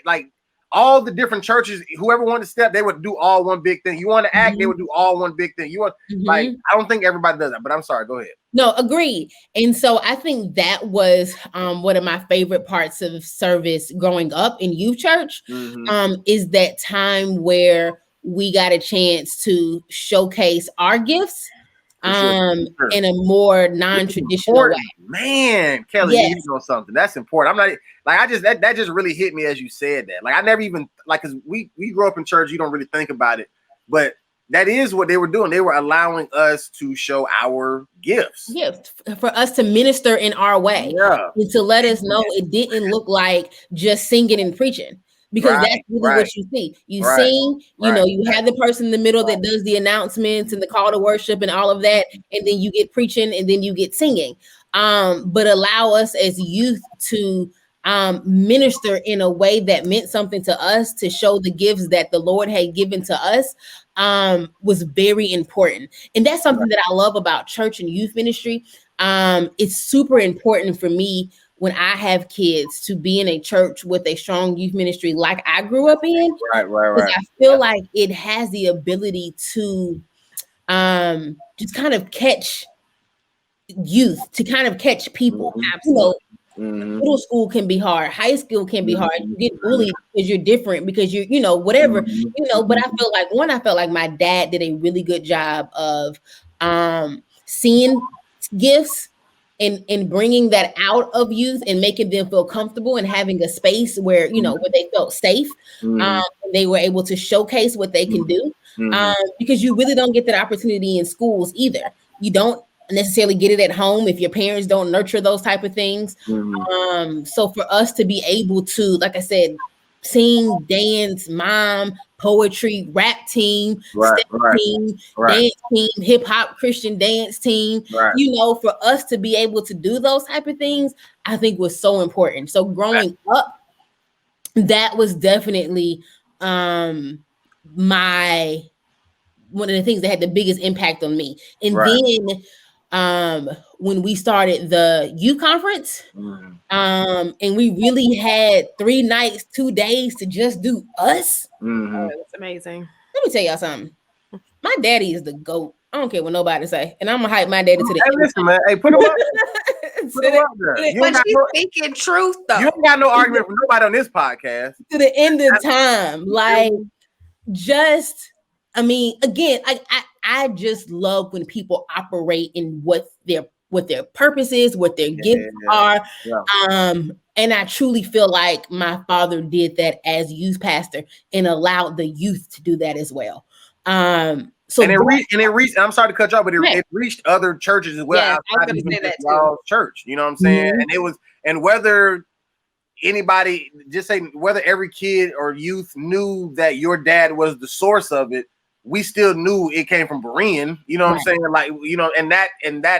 [SPEAKER 2] like all the different churches, whoever wanted to step, they would do all one big thing. You want to act, they would do all one big thing. You want like, I don't think everybody does that, but I'm sorry, go ahead.
[SPEAKER 3] No, agreed. And so I think that was one of my favorite parts of service growing up in youth church, is that time where we got a chance to showcase our gifts in a more non-traditional way.
[SPEAKER 2] Man, Kellie, you know something. That's important. I'm not like, that just really hit me as you said that. Like, I never even like, because we grew up in church, you don't really think about it, but that is what they were doing. They were allowing us to show our gifts. Yes,
[SPEAKER 3] for us to minister in our way. Yeah. And to let us know it didn't look like just singing and preaching. Because that's really what you see. You sing, you have the person in the middle that does the announcements and the call to worship and all of that. And then you get preaching and then you get singing. But allow us as youth to minister in a way that meant something to us, to show the gifts that the Lord had given to us, was very important. And that's something that I love about church and youth ministry. It's super important for me when I have kids to be in a church with a strong youth ministry like I grew up in. Right. I feel like it has the ability to just kind of catch youth, to kind of catch people. Absolutely. Middle school can be hard. High school can be hard. You get bullied because you're different, because you're, whatever, but I felt like my dad did a really good job of seeing gifts and bringing that out of youth and making them feel comfortable and having a space where, where they felt safe. They were able to showcase what they can do, because you really don't get that opportunity in schools either. You don't necessarily get it at home if your parents don't nurture those type of things. So for us to be able to, like I said, sing, dance, mime, poetry, rap team, step team, dance team, hip hop, Christian dance team. You know, for us to be able to do those type of things, I think was so important. So growing up, that was definitely my one of the things that had the biggest impact on me. And then when we started the youth conference, and we really had 3 nights, 2 days to just do us.
[SPEAKER 4] Oh, it was amazing.
[SPEAKER 3] Let me tell y'all something. My daddy is the GOAT. I don't care what nobody say. And I'm gonna hype my daddy to the end.
[SPEAKER 2] Listen, man. Hey, put him up. Put him up there.
[SPEAKER 4] But she's speaking truth, though.
[SPEAKER 2] You ain't got no argument with nobody on this podcast.
[SPEAKER 3] To the end of time. Like, just, I mean, again, I just love when people operate in what their purpose is, what their gifts are. And I truly feel like my father did that as youth pastor and allowed the youth to do that as well. So it
[SPEAKER 2] reached. I'm sorry to cut you off, but it reached other churches as well.
[SPEAKER 4] Yeah, I was going to say that too.
[SPEAKER 2] Church, you know what I'm saying? And whether anybody, just say whether every kid or youth knew that your dad was the source of it, we still knew it came from Berean. You know what I'm saying? Like, you know, and that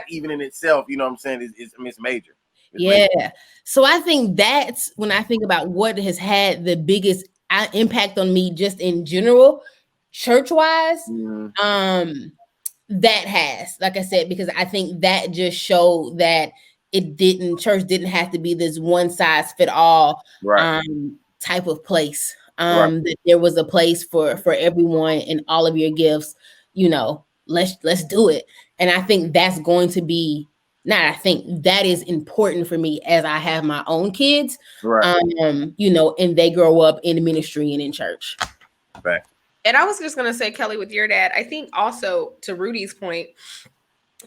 [SPEAKER 2] even in itself, you know what I'm saying, is major. It's major.
[SPEAKER 3] So I think that's when I think about what has had the biggest impact on me, just in general, church-wise. That has, like I said, because I think that just showed that church didn't have to be this one size fit all type of place. That there was a place for everyone and all of your gifts. You know, let's do it. And I think that's going to be, that is important for me as I have my own kids. You know, and they grow up in ministry and in church.
[SPEAKER 4] And I was just going to say, Kelly, with your dad, I think also to Rudy's point,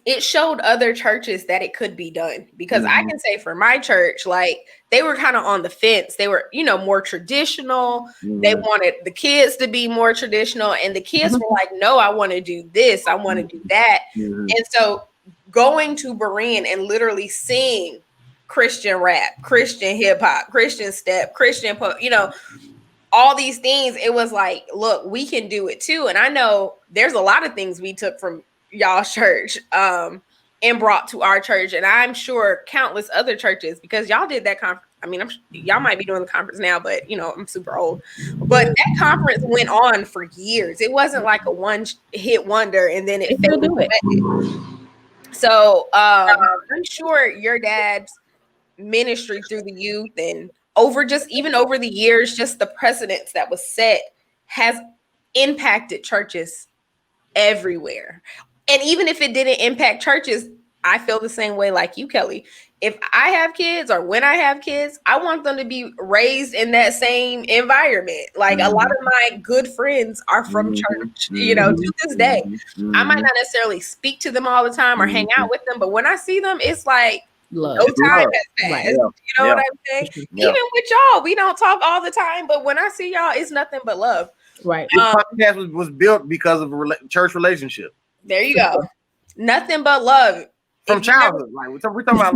[SPEAKER 4] it showed other churches that it could be done, because I can say for my church, like, they were kind of on the fence. They were, you know, more traditional. They wanted the kids to be more traditional, and the kids were like, no, I want to do this. I want to do that. And so going to Berean and literally seeing Christian rap, Christian hip hop, Christian step, Christian, you know, all these things, it was like, look, we can do it too. And I know there's a lot of things we took from y'all's church and brought to our church, and I'm sure countless other churches, because y'all did that conference. I mean, y'all might be doing the conference now, but you know, I'm super old. But that conference went on for years. It wasn't like a one-hit wonder and then it faded away. So I'm sure your dad's ministry through the youth and over the years, just the precedents that was set has impacted churches everywhere. And even if it didn't impact churches, I feel the same way like you, Kelly. If I have kids or when I have kids, I want them to be raised in that same environment. Like a lot of my good friends are from church, you know, to this day. I might not necessarily speak to them all the time or hang out with them, but when I see them, it's like no time has passed. You know what I'm saying? Even with y'all, we don't talk all the time, but when I see y'all, it's nothing but love.
[SPEAKER 3] Right.
[SPEAKER 2] This podcast was built because of a church relationship.
[SPEAKER 4] There you go. Nothing but love.
[SPEAKER 2] From childhood. Like we're talking about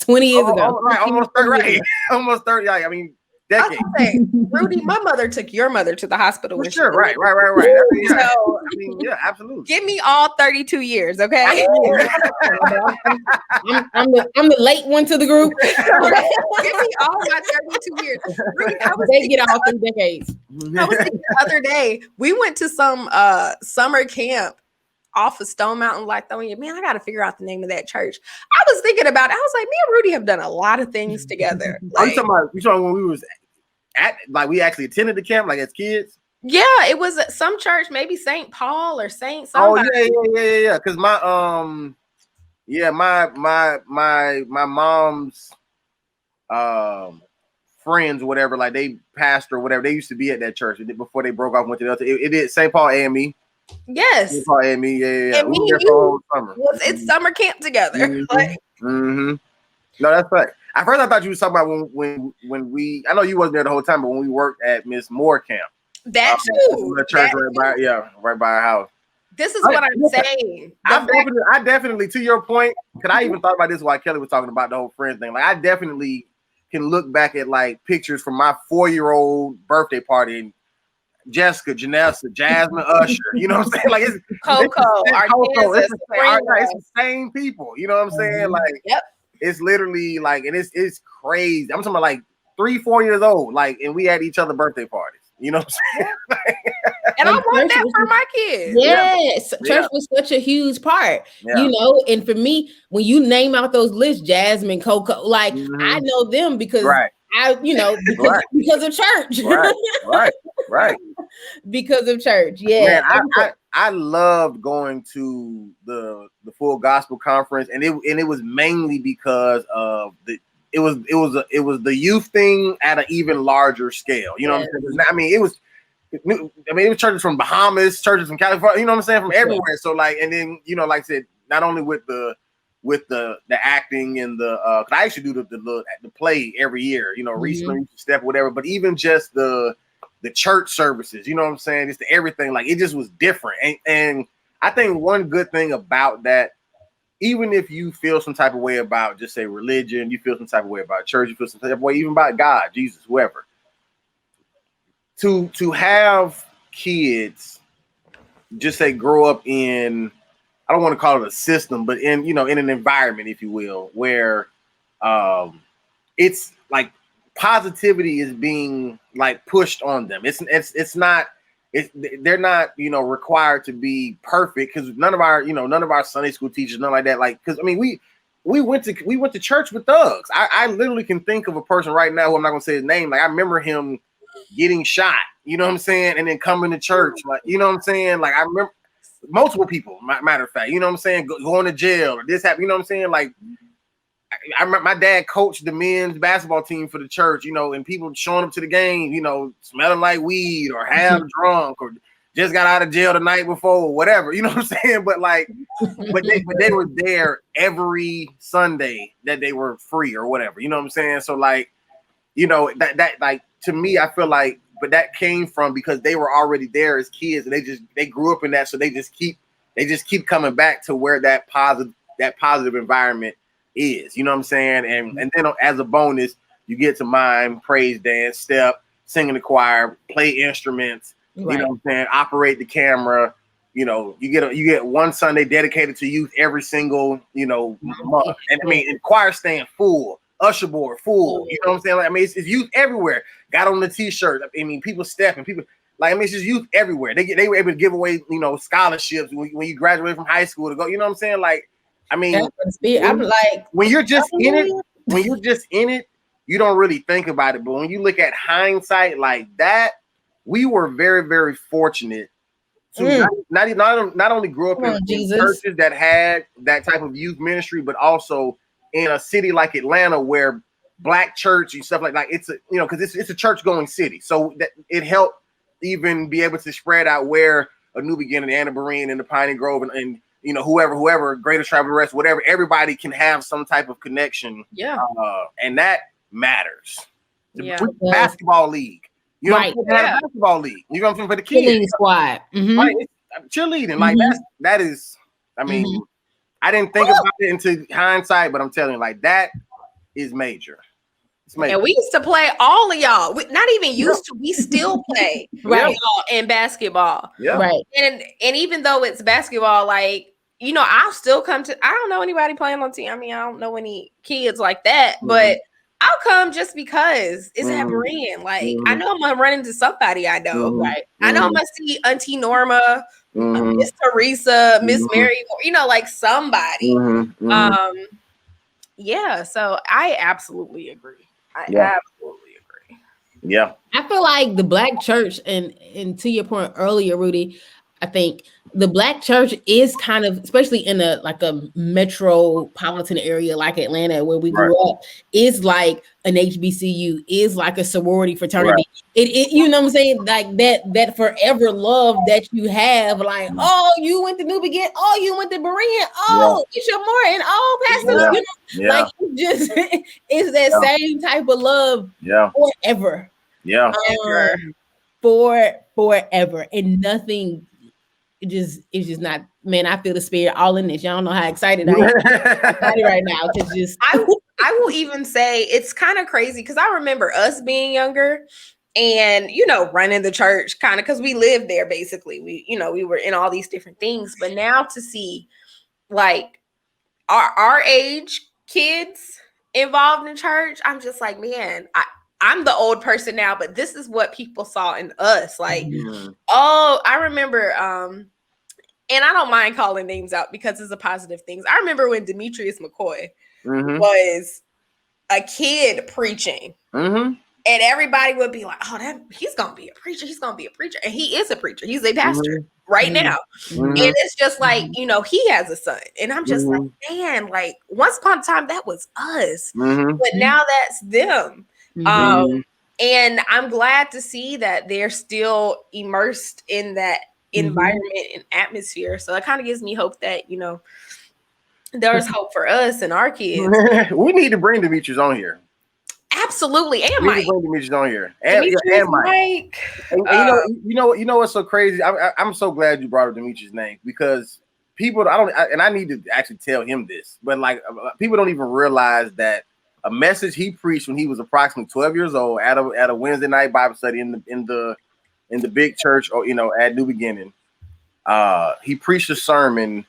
[SPEAKER 3] 20 years ago.
[SPEAKER 2] Right, almost 30, right. Almost 30. I mean, decades.
[SPEAKER 4] Rudy, my mother took your mother to the hospital.
[SPEAKER 2] For sure. Right. I mean,
[SPEAKER 4] so,
[SPEAKER 2] I mean, yeah, absolutely.
[SPEAKER 4] Give me all 32 years, okay?
[SPEAKER 3] I'm the late one to the group.
[SPEAKER 4] Give me all my 32 years. Rudy,
[SPEAKER 3] they get all 3 decades.
[SPEAKER 4] I was thinking the other day, we went to some summer camp off of Stone Mountain, Lithonia. Man, I got to figure out the name of that church. I was thinking about it. I was like, me and Rudy have done a lot of things together. Like,
[SPEAKER 2] you talking when we was at, like, we actually attended the camp, like as kids?
[SPEAKER 4] Yeah, it was at some church, maybe St. Paul or St. somebody.
[SPEAKER 2] Oh yeah. Because my mom's friends or whatever, like they pastor or whatever, they used to be at that church before they broke off and went to the other. It did St. Paul AME.
[SPEAKER 4] Yes.
[SPEAKER 2] St. Paul AME, yeah.
[SPEAKER 4] And me and you it's summer camp together.
[SPEAKER 2] No, that's right. At first I thought you was talking about when we, I know you wasn't there the whole time, but when we worked at Miss Moore camp.
[SPEAKER 4] That too.
[SPEAKER 2] The church right by our house.
[SPEAKER 4] This is what I'm saying.
[SPEAKER 2] I definitely, to your point, because I even thought about this while Kelly was talking about the whole friend thing. Like, I definitely can look back at like pictures from my 4-year-old birthday party and Jessica, Janessa, Jasmine, Usher. You know what I'm saying? Like it's
[SPEAKER 4] Coco,
[SPEAKER 2] it's the same people. You know what I'm saying? Like it's literally like, and it's crazy. I'm talking about like 3-4 years old, like, and we had each other birthday parties. You know what I'm saying?
[SPEAKER 4] And I want that for my kids.
[SPEAKER 3] Yes, church was such a huge part, you know. And for me, when you name out those lists, Jasmine, Coco, like I know them because I, you know, because of church.
[SPEAKER 2] Right.
[SPEAKER 3] Because of church. Yeah.
[SPEAKER 2] Man, I loved going to the Full Gospel Conference, and it was mainly because of it was the youth thing at an even larger scale. You know what I'm saying? I mean, it was churches from Bahamas, churches from California, you know what I'm saying, from everywhere. So like, and then, you know, like I said, not only with the acting and the I actually do the play every year, you know, recently step whatever, but even just the church services, you know what I'm saying, it's everything, like it just was different. And I think one good thing about that, even if you feel some type of way about, just say, religion, you feel some type of way about church, you feel some type of way even about God, Jesus, whoever, to have kids just say grow up in, I don't want to call it a system, but in, you know, in an environment, if you will, where it's like positivity is being like pushed on them. They're not, you know, required to be perfect, because none of our Sunday school teachers, nothing like that. Like, because I mean, we went to church with thugs. I literally can think of a person right now who I'm not gonna say his name. Like I remember him getting shot, you know what I'm saying, and then coming to church, like, you know what I'm saying. Like I remember multiple people, matter of fact, you know what I'm saying, going to jail or this happened, you know what I'm saying. Like I remember my dad coached the men's basketball team for the church, you know, and people showing up to the game, you know, smelling like weed or half drunk or just got out of jail the night before, whatever, you know what I'm saying. But like, but they were there every Sunday that they were free or whatever, you know what I'm saying. So like, you know, that like, to me, I feel like, but that came from because they were already there as kids, and they grew up in that, so they just keep coming back to where that positive environment is, you know what I'm saying. And then as a bonus, you get to mime, praise dance, step, sing in the choir, play instruments, you know what I'm saying, operate the camera. You know, you get one Sunday dedicated to youth every single, you know, month. And I mean, and choir stand full, usher board full, you know what I'm saying. Like, I mean, it's youth everywhere. Got on the t-shirt. I mean, people stepping, people like, I mean, it's just youth everywhere. They were able to give away, you know, scholarships when you graduate from high school to go, you know what I'm saying. Like, I mean,
[SPEAKER 3] I'm like,
[SPEAKER 2] when you're just in it, you don't really think about it. But when you look at hindsight like that, we were very, very fortunate to not only grow up in churches that had that type of youth ministry, but also in a city like Atlanta where Black church and stuff like it's a, you know, because it's a church going city, so that it helped even be able to spread out where a New Beginning, Anna Bereen, and the Piney Grove, and you know, whoever, Greatest Travel Rest, whatever, everybody can have some type of connection. Yeah. And that matters. The basketball league. You know, basketball league. You know what I'm saying? For the kids.
[SPEAKER 3] Cheerleading squad.
[SPEAKER 2] Right. Cheerleading. Like that is, I mean, I didn't think about it into hindsight, but I'm telling you, like, that is major.
[SPEAKER 4] And we used to play, all of y'all. Not even used to, we still play y'all in basketball. Yeah. Right. And even though it's basketball, like, you know, I'll still come to, I don't know anybody playing on team. I mean, I don't know any kids like that, but I'll come just because it's happening. Like, I know I'm gonna run into somebody I know, right? I know I'm gonna see Auntie Norma, Miss Teresa, Miss Mary, you know, like somebody. Yeah, so I absolutely agree. I absolutely agree.
[SPEAKER 2] Yeah.
[SPEAKER 3] I feel like the Black church, and to your point earlier, Rudy, I think the Black church is kind of, especially in a metropolitan area like Atlanta where we grew up, is like an HBCU, is like a sorority fraternity. It you know what I'm saying? Like that forever love that you have, like, oh, you went to New Beginning, oh, you went to Berean, oh, Isha Morton, oh, Pastor, you know, like it just it's that same type of love forever.
[SPEAKER 2] Yeah.
[SPEAKER 3] Forever. And nothing. It's just not, man. I feel the spirit all in this. Y'all don't know how excited I am right now.
[SPEAKER 4] I will even say it's kind of crazy because I remember us being younger and, running the church kind of because we lived there basically. We were in all these different things. But now to see like our age kids involved in church, I'm just like, man, I'm the old person now, but this is what people saw in us. Like, oh, I remember, and I don't mind calling names out because it's a positive thing. I remember when Demetrius McCoy was a kid preaching. And everybody would be like, oh, he's going to be a preacher. He's going to be a preacher. And he is a preacher. He's a pastor right now. And it's just like, he has a son. And I'm just like, man, like once upon a time, that was us. But now that's them. And I'm glad to see that they're still immersed in that environment and atmosphere. So it kind of gives me hope that, there's hope for us and our kids.
[SPEAKER 2] We need to bring Demetrius on here.
[SPEAKER 4] Absolutely, and Mike.
[SPEAKER 2] Bring Demetrius on here, and Mike. And you know what's so crazy? I'm so glad you brought up Demetrius' name because people, I need to actually tell him this, but like people don't even realize that a message he preached when he was approximately 12 years old at a Wednesday night Bible study in the big church, or at New Beginning, he preached a sermon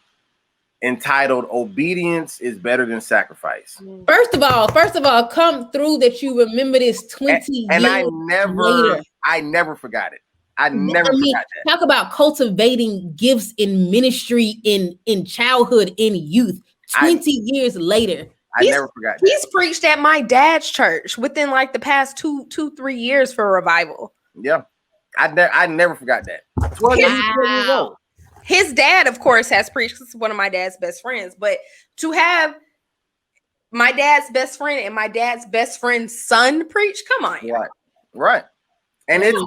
[SPEAKER 2] entitled "Obedience is Better Than Sacrifice."
[SPEAKER 3] First of all, come through that you remember this 20 years
[SPEAKER 2] and
[SPEAKER 3] later.
[SPEAKER 2] I never forgot it. I never forgot that.
[SPEAKER 3] Talk about cultivating gifts in ministry in childhood, in youth. 20 years later.
[SPEAKER 2] I never forgot that.
[SPEAKER 4] He's preached at my dad's church within like the past 3 years for a revival.
[SPEAKER 2] Yeah. I never forgot that. 12 years old.
[SPEAKER 4] His dad, of course, has preached. This is one of my dad's best friends. But to have my dad's best friend and my dad's best friend's son preach, come on.
[SPEAKER 2] Right. And it's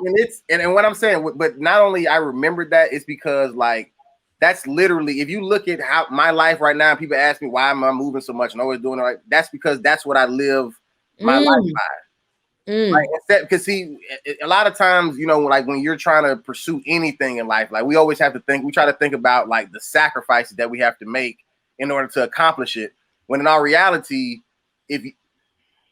[SPEAKER 2] what I'm saying, but not only I remembered that, it's because like that's literally, if you look at how my life right now, people ask me why am I moving so much and always doing it right. That's because that's what I live my life by. Like, because see, a lot of times, like when you're trying to pursue anything in life, like we always have to we try to think about like the sacrifices that we have to make in order to accomplish it. When in our reality,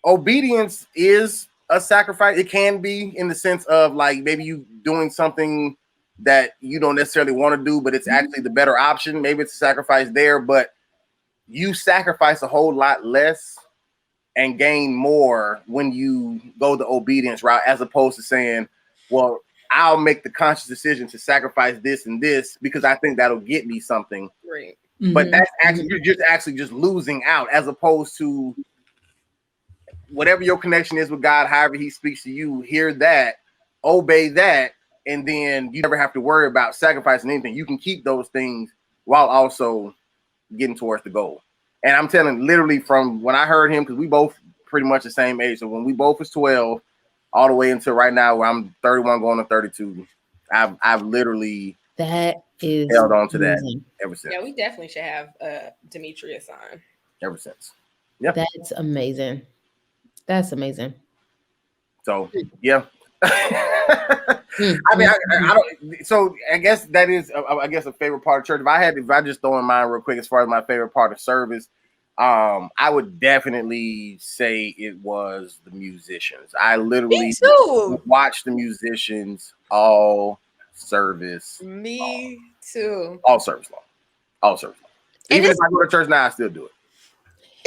[SPEAKER 2] obedience is a sacrifice, it can be in the sense of like maybe you doing something that you don't necessarily want to do, but it's actually the better option. Maybe it's a sacrifice there, but you sacrifice a whole lot less and gain more when you go the obedience route, as opposed to saying, well, I'll make the conscious decision to sacrifice this and this because I think that'll get me something.
[SPEAKER 4] Right.
[SPEAKER 2] But that's actually, you're just losing out, as opposed to whatever your connection is with God, however he speaks to you, hear that, obey that, and then you never have to worry about sacrificing anything. You can keep those things while also getting towards the goal. And I'm telling literally from when I heard him, because we both pretty much the same age. So when we both was 12, all the way until right now where I'm 31 going to 32, I've literally
[SPEAKER 3] that is
[SPEAKER 2] held on to that ever since.
[SPEAKER 4] Yeah, we definitely should have Demetrius on.
[SPEAKER 2] Ever since. Yeah.
[SPEAKER 3] That's amazing. That's amazing.
[SPEAKER 2] So yeah. I mean, I don't. So I guess that is, a favorite part of church. If I just throw in mine real quick, as far as my favorite part of service, I would definitely say it was the musicians. I literally watched the musicians all service.
[SPEAKER 4] Me too.
[SPEAKER 2] All service long. All service long. Even if I go to church now, I still do it.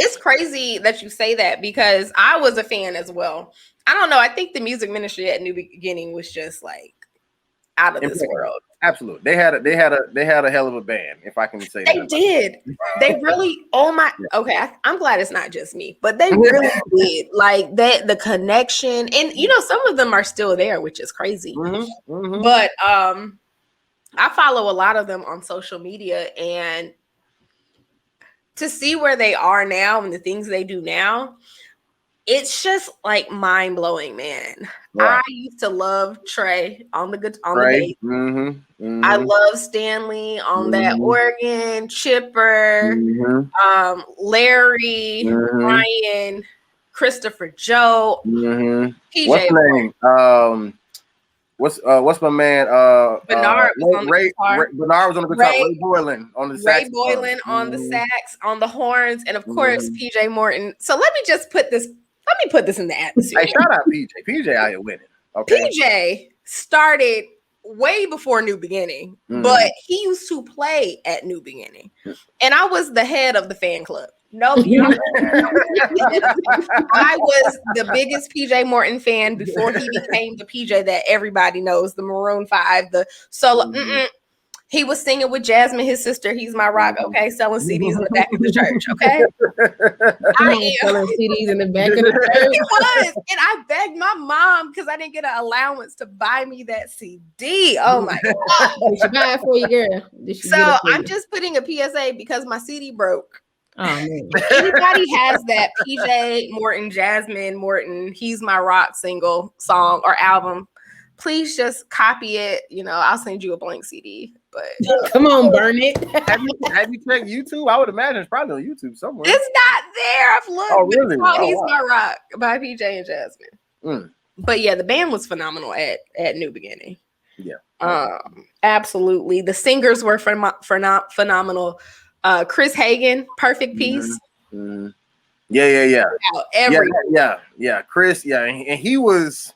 [SPEAKER 4] It's crazy that you say that because I was a fan as well. I don't know. I think the music ministry at New Beginning was just like out of this world.
[SPEAKER 2] Absolutely. They had a hell of a band, if I can say that.
[SPEAKER 4] They did. They really, oh my, okay. I'm glad it's not just me, but they really did. Like that, the connection, and some of them are still there, which is crazy. But I follow a lot of them on social media, and to see where they are now and the things they do now, it's just like mind blowing, man. Right. I used to love Trey on the bass. I love Stanley on that organ, Chipper, Larry, Ryan, Christopher Joe, PJ.
[SPEAKER 2] What's the name? what's my man?
[SPEAKER 4] Bernard was on the guitar.
[SPEAKER 2] Bernard was on the guitar. Ray Boylan on the sax.
[SPEAKER 4] Ray Boylan on the sax, on the horns, and of course PJ Morton. So let me put this in the atmosphere.
[SPEAKER 2] Hey, shout out PJ. PJ out here winning. Okay.
[SPEAKER 4] PJ started way before New Beginning, but he used to play at New Beginning, and I was the head of the fan club. No, I was the biggest PJ Morton fan before he became the PJ that everybody knows, the Maroon 5, the solo. He was singing with Jasmine, his sister. He's my rock. Okay, selling CDs in the back of the church. Okay, I am
[SPEAKER 3] selling CDs in the back of the church.
[SPEAKER 4] He was, and I begged my mom because I didn't get an allowance to buy me that CD. Oh my god!
[SPEAKER 3] Did she buy it for you, girl?
[SPEAKER 4] So I'm just putting a PSA because my CD broke.
[SPEAKER 3] Oh, man.
[SPEAKER 4] If anybody has that PJ Morton, Jasmine Morton, He's My Rock single, song, or album, please just copy it. You know, I'll send you a blank CD. But
[SPEAKER 3] come on, burn it.
[SPEAKER 2] Have you checked YouTube? I would imagine it's probably on YouTube somewhere.
[SPEAKER 4] It's not there. I've looked.
[SPEAKER 2] Oh, really?
[SPEAKER 4] He's My Rock by PJ and Jasmine. But yeah, the band was phenomenal at New Beginning.
[SPEAKER 2] Yeah.
[SPEAKER 4] Absolutely. The singers were phenomenal. Chris Hagen, Perfect Peace.
[SPEAKER 2] Yeah. Chris, and he was.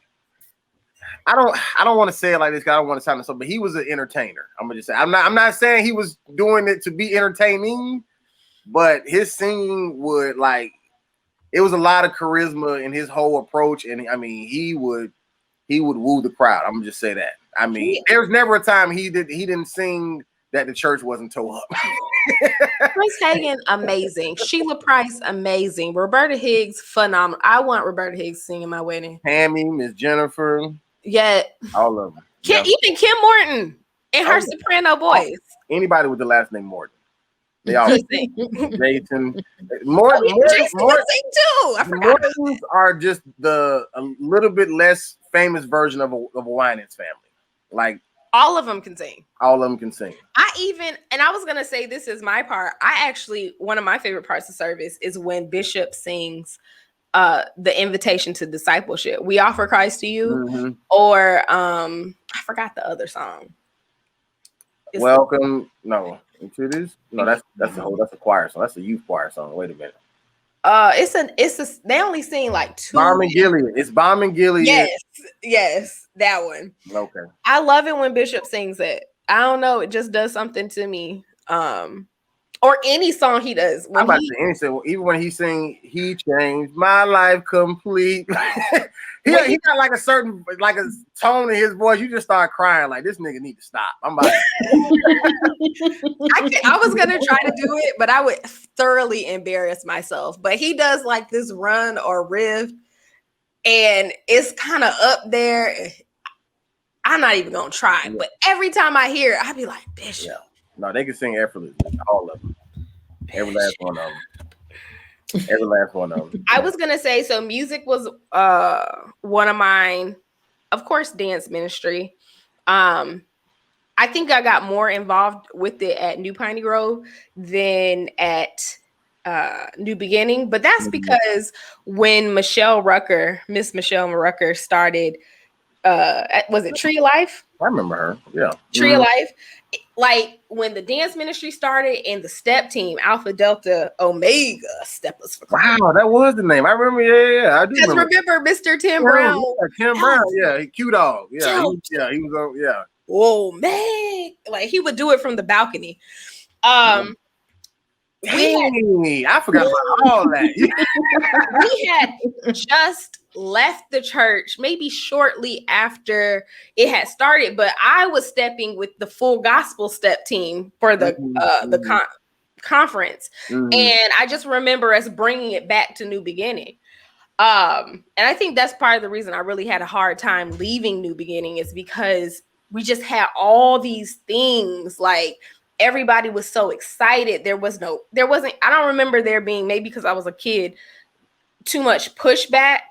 [SPEAKER 2] I don't want to say it like this. I don't want to sound so, but he was an entertainer. I'm gonna just say I'm not saying he was doing it to be entertaining, but his singing would it was a lot of charisma in his whole approach, and I mean he would woo the crowd. I'm gonna just say that. I mean, there was never a time he didn't sing that the church wasn't tore up.
[SPEAKER 4] Chris Hagen, amazing. Sheila Price, amazing. Roberta Higgs, phenomenal. I want Roberta Higgs to sing in my wedding.
[SPEAKER 2] Tammy, Miss Jennifer.
[SPEAKER 4] Yeah.
[SPEAKER 2] All of them.
[SPEAKER 4] Even Kim Morton and her soprano voice.
[SPEAKER 2] Anybody with the last name Morton. They all sing. Jason. Morton.
[SPEAKER 4] Jason can sing too. I forgot.
[SPEAKER 2] Mortons are just a little bit less famous version of a Winans family. Like,
[SPEAKER 4] all of them can sing.
[SPEAKER 2] All of them can sing.
[SPEAKER 4] I was going to say, this is my part. One of my favorite parts of service is when Bishop sings the invitation to discipleship. We offer Christ to you. Or I forgot the other song.
[SPEAKER 2] Welcome. No, into this. No, that's a choir song. That's a youth choir song. Wait a minute.
[SPEAKER 4] They only sing like two.
[SPEAKER 2] Bomb and Gilead. It's Bomb and Gilead.
[SPEAKER 4] Yes, that one.
[SPEAKER 2] Okay.
[SPEAKER 4] I love it when Bishop sings it. I don't know, it just does something to me. Or any song he does.
[SPEAKER 2] Even when he sing, he changed my life complete. he got like a certain a tone in his voice. You just start crying like this nigga need to stop. I'm about.
[SPEAKER 4] I was gonna try to do it, but I would thoroughly embarrass myself. But he does like this run or riff, and it's kind of up there. I'm not even gonna try, but every time I hear it, I'd be like, Bishop.
[SPEAKER 2] Yeah. No, they can sing effortlessly, all of them. Every last one of them.
[SPEAKER 4] I was gonna say, so music was one of mine. Of course, dance ministry. I think I got more involved with it at New Piney Grove than at New Beginning, but that's because when Miss Michelle Rucker started, was it Tree of Life?
[SPEAKER 2] I remember her. Yeah,
[SPEAKER 4] Tree of Life. Like when the dance ministry started and the step team, Alpha Delta Omega Steppers for Christ.
[SPEAKER 2] Wow, that was the name. I remember. Yeah. I do
[SPEAKER 4] remember Mr. Tim Brown.
[SPEAKER 2] Tim Brown. Yeah, Q Dog. Yeah, he was on. Yeah.
[SPEAKER 4] Oh man, like he would do it from the balcony. I
[SPEAKER 2] forgot about all that.
[SPEAKER 4] We had just left the church maybe shortly after it had started, but I was stepping with the full gospel step team for the conference, and I just remember us bringing it back to New Beginning. And I think that's part of the reason I really had a hard time leaving New Beginning is because we just had all these things like. Everybody was so excited. There wasn't, I don't remember there being, maybe because I was a kid, too much pushback.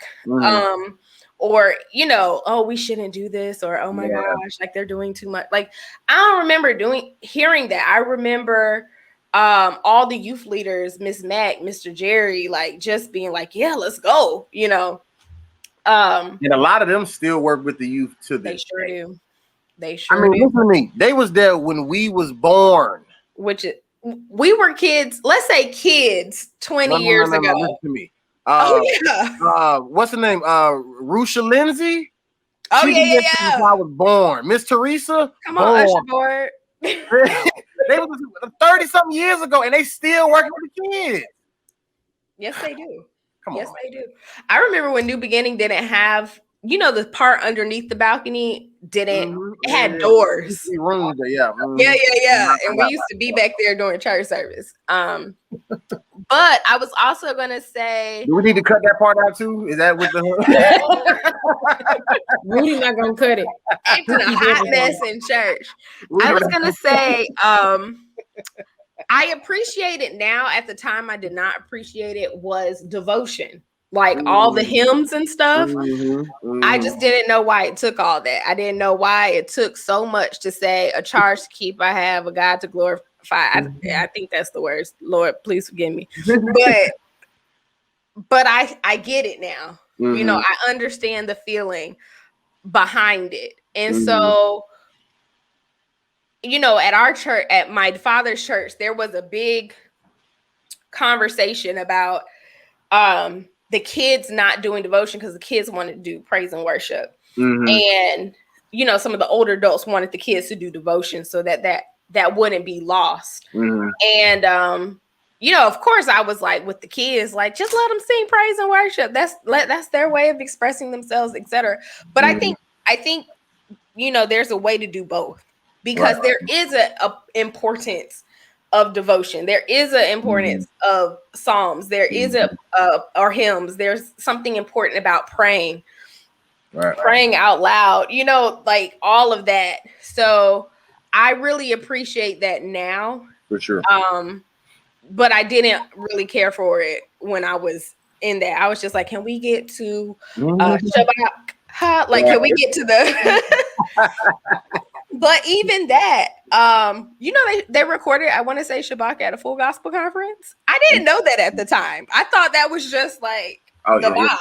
[SPEAKER 4] Or, oh, we shouldn't do this, or oh my gosh, like they're doing too much. Like, I don't remember hearing that. I remember all the youth leaders, Miss Mac, Mr. Jerry, like just being like, yeah, let's go,
[SPEAKER 2] And a lot of them still work with the youth to
[SPEAKER 4] They
[SPEAKER 2] this
[SPEAKER 4] sure
[SPEAKER 2] day.
[SPEAKER 4] do. They sure
[SPEAKER 2] I mean,
[SPEAKER 4] do.
[SPEAKER 2] listen to me. They was there when we was born.
[SPEAKER 4] We were kids. Let's say kids 20 years ago.
[SPEAKER 2] Listen to me. What's the name? Rusha Lindsay.
[SPEAKER 4] Oh,
[SPEAKER 2] She
[SPEAKER 4] yeah.
[SPEAKER 2] I was born. Miss Teresa.
[SPEAKER 4] Come on, Usher board.
[SPEAKER 2] They was 30-something years ago, and they still working with the kids.
[SPEAKER 4] Yes, they do.
[SPEAKER 2] Come
[SPEAKER 4] yes,
[SPEAKER 2] on.
[SPEAKER 4] they do. I remember when New Beginning didn't have, the part underneath the balcony didn't. It had doors.
[SPEAKER 2] Rooms, yeah.
[SPEAKER 4] Yeah. And we used to be back there during church service. But I was also gonna say,
[SPEAKER 2] do we need to cut that part out too? Is that with the
[SPEAKER 3] Rudy not gonna cut it?
[SPEAKER 4] it's a hot mess in church. I was gonna say, I appreciate it now. At the time, I did not appreciate it. Was devotion, like all the hymns and stuff. I just didn't know why it took all that. I didn't know why it took so much to say a charge to keep. I have a God to glorify. I think that's the words. Lord, please forgive me. But I get it now. I understand the feeling behind it. And so, at our church, at my father's church, there was a big conversation about the kids not doing devotion because the kids wanted to do praise and worship. And, some of the older adults wanted the kids to do devotion so that wouldn't be lost. And, of course I was like with the kids, like, just let them sing praise and worship. That's their way of expressing themselves, etc. But I think, there's a way to do both, because there is a importance of devotion. There is an importance of psalms. There is or hymns. There's something important about praying, praying out loud, like all of that. So I really appreciate that now.
[SPEAKER 2] For sure.
[SPEAKER 4] But I didn't really care for it when I was in there. I was just like, can we get to Shabbat? Like, can we get to the But even that, they recorded, I want to say, Shabbat at a Full Gospel Conference. I didn't know that at the time. I thought that was just like the vibe.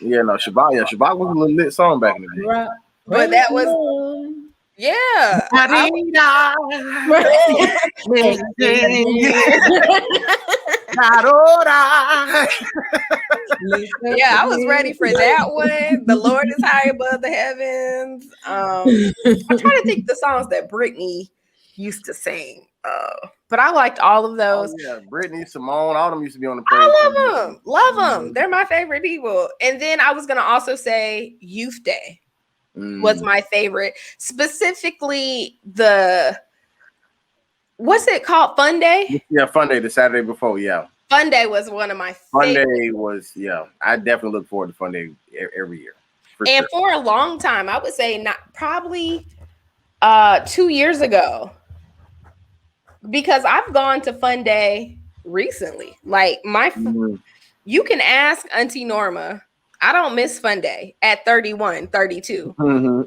[SPEAKER 2] Yeah, no, Shabbat. Yeah, Shabbat was a little lit song back in the day.
[SPEAKER 3] Right.
[SPEAKER 4] But that was, yeah. Yeah, I was ready for that one. The Lord is high above the heavens. I'm trying to think the songs that Brittany used to sing. But I liked all of those.
[SPEAKER 2] Oh, yeah, Brittany, Simone, all them used to be on the praise.
[SPEAKER 4] I love them. They're my favorite people. And then I was gonna also say Youth Day was my favorite. Specifically what's it called? Fun Day?
[SPEAKER 2] Yeah, Fun Day, the Saturday before, yeah.
[SPEAKER 4] Fun Day was one of my
[SPEAKER 2] Fun
[SPEAKER 4] favorites.
[SPEAKER 2] Day was, yeah. I definitely look forward to Fun Day every year.
[SPEAKER 4] For a long time, I would say probably 2 years ago. Because I've gone to Fun Day recently. Like you can ask Auntie Norma. I don't miss Fun Day at 31, 32. Of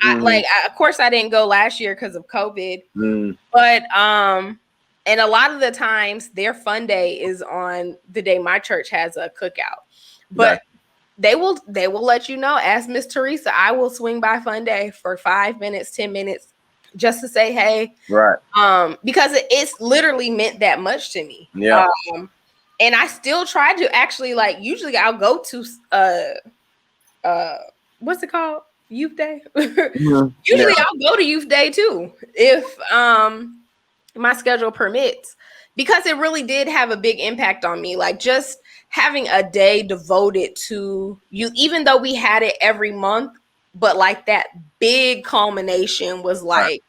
[SPEAKER 4] course I didn't go last year because of COVID. But and a lot of the times their Fun Day is on the day my church has a cookout. But they will let you know. Ask Miss Teresa. I will swing by Fun Day for 5 minutes, 10 minutes. Just to say hey,
[SPEAKER 2] right?
[SPEAKER 4] Because it's literally meant that much to me.
[SPEAKER 2] Yeah.
[SPEAKER 4] And I still try to actually, like, usually I'll go to what's it called? Youth Day. Usually I'll go to Youth Day too, if my schedule permits, because it really did have a big impact on me. Like, just having a day devoted to you, even though we had it every month. But like that big culmination was like,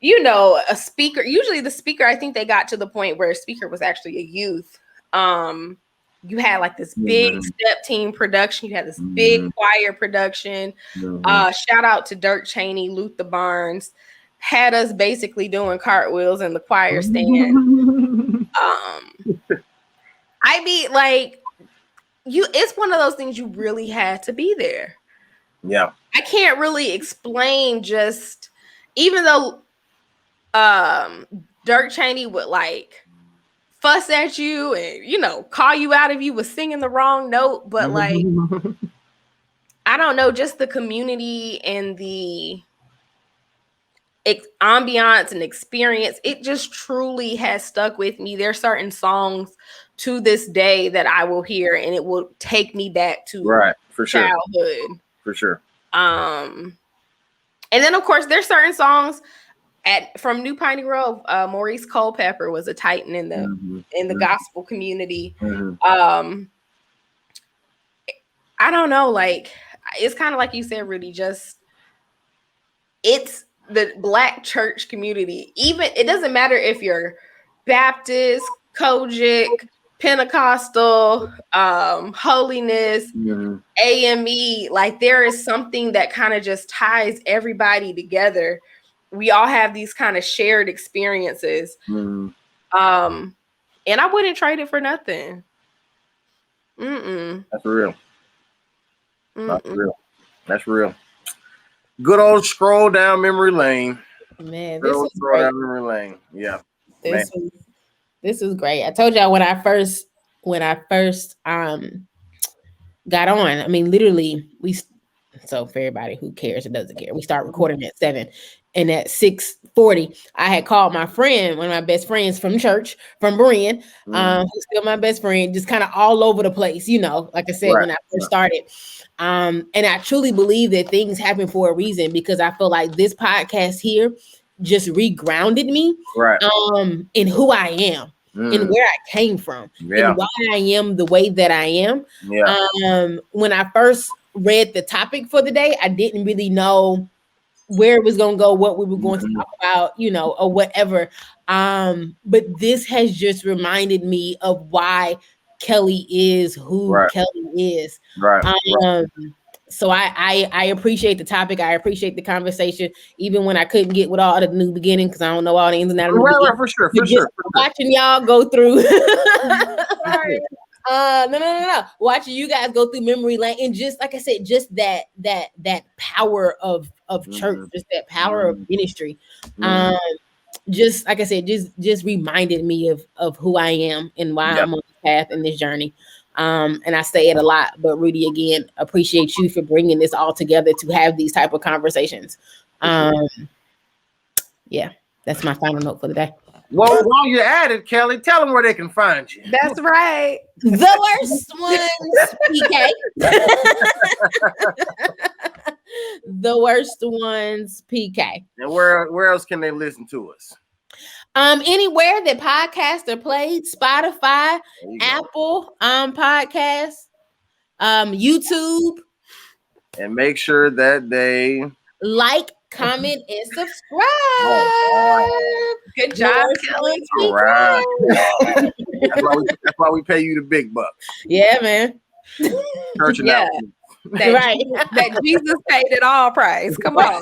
[SPEAKER 4] a speaker. Usually the speaker, I think they got to the point where a speaker was actually a youth. You had like this big step team production. You had this big choir production. Shout out to Dirk Cheney, Luther Barnes, had us basically doing cartwheels in the choir stand. I mean, like, it's one of those things you really had to be there.
[SPEAKER 2] Yeah.
[SPEAKER 4] I can't really explain, just even though Dirk Cheney would like fuss at you and call you out if you was singing the wrong note, but like I don't know, just the community and the ambiance and experience, it just truly has stuck with me. There's certain songs to this day that I will hear and it will take me back to
[SPEAKER 2] for
[SPEAKER 4] childhood.
[SPEAKER 2] For sure.
[SPEAKER 4] And then of course there's certain songs from New Piney Grove. Maurice Culpepper was a titan in the gospel community. I don't know, like it's kind of like you said, Rudy, just it's the Black church community. Even it doesn't matter if you're Baptist, Kojic, Pentecostal, Holiness, AME, like there is something that kind of just ties everybody together. We all have these kind of shared experiences. And I wouldn't trade it for nothing.
[SPEAKER 2] That's real. That's real. Good old scroll down memory lane.
[SPEAKER 3] Man, this was great.
[SPEAKER 2] Down memory lane. Yeah.
[SPEAKER 3] This was great. I told y'all when I first got on, I mean, literally so for everybody who cares and doesn't care, we start recording at 7. And at 6:40, I had called my friend, one of my best friends from church, from Brian, who's still my best friend, just kind of all over the place, like I said, when I first started. And I truly believe that things happen for a reason, because I feel like this podcast here just regrounded me in who I am and where I came from and why I am the way that I am. When I first read the topic for the day, I didn't really know where it was going to go, what we were going to talk about, or whatever. But this has just reminded me of why Kellie is who Kellie is. So I appreciate the topic. I appreciate the conversation, even when I couldn't get with all the new beginning, because I don't know all the ins and outs.
[SPEAKER 2] For sure.
[SPEAKER 3] Watching y'all go through. No. Watching you guys go through memory lane, and just like I said, just that power of church, just that power of ministry. Just like I said, just reminded me of who I am and why I'm on this path in this journey. And I say it a lot, but Rudy, again, appreciate you for bringing this all together to have these type of conversations. Yeah, that's my final note for the day.
[SPEAKER 2] Well, while you're at it, Kellie, tell them where they can find you.
[SPEAKER 4] That's right.
[SPEAKER 3] The worst ones, PK. The worst ones, PK.
[SPEAKER 2] And where else can they listen to us?
[SPEAKER 3] Anywhere that podcasts are played, Spotify, Apple, podcasts, YouTube.
[SPEAKER 2] And make sure that they
[SPEAKER 3] like, comment, and subscribe.
[SPEAKER 4] Good job, Kellie.
[SPEAKER 2] All right. That's why we pay you the big bucks.
[SPEAKER 3] Yeah, man.
[SPEAKER 2] Church announcement.
[SPEAKER 4] That Jesus paid it all price. Come on.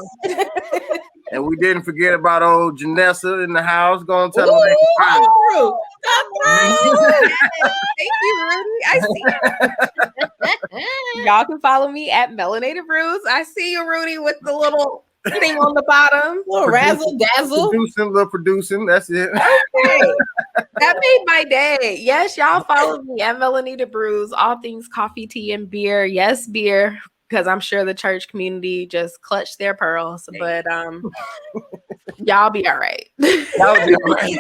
[SPEAKER 2] And we didn't forget about old Janessa in the house. Go and tell them.
[SPEAKER 4] Thank you, Rudy. I see you. Y'all can follow me at Melanated Brews. I see you, Rudy, with the little thing on the bottom.
[SPEAKER 3] Little razzle dazzle.
[SPEAKER 2] Producing. That's it.
[SPEAKER 4] Okay. That made my day. Yes, y'all follow me at Melanated Brews. All things coffee, tea, and beer. Yes, beer. Because I'm sure the church community just clutched their pearls, but y'all be all right.
[SPEAKER 2] Y'all be all right.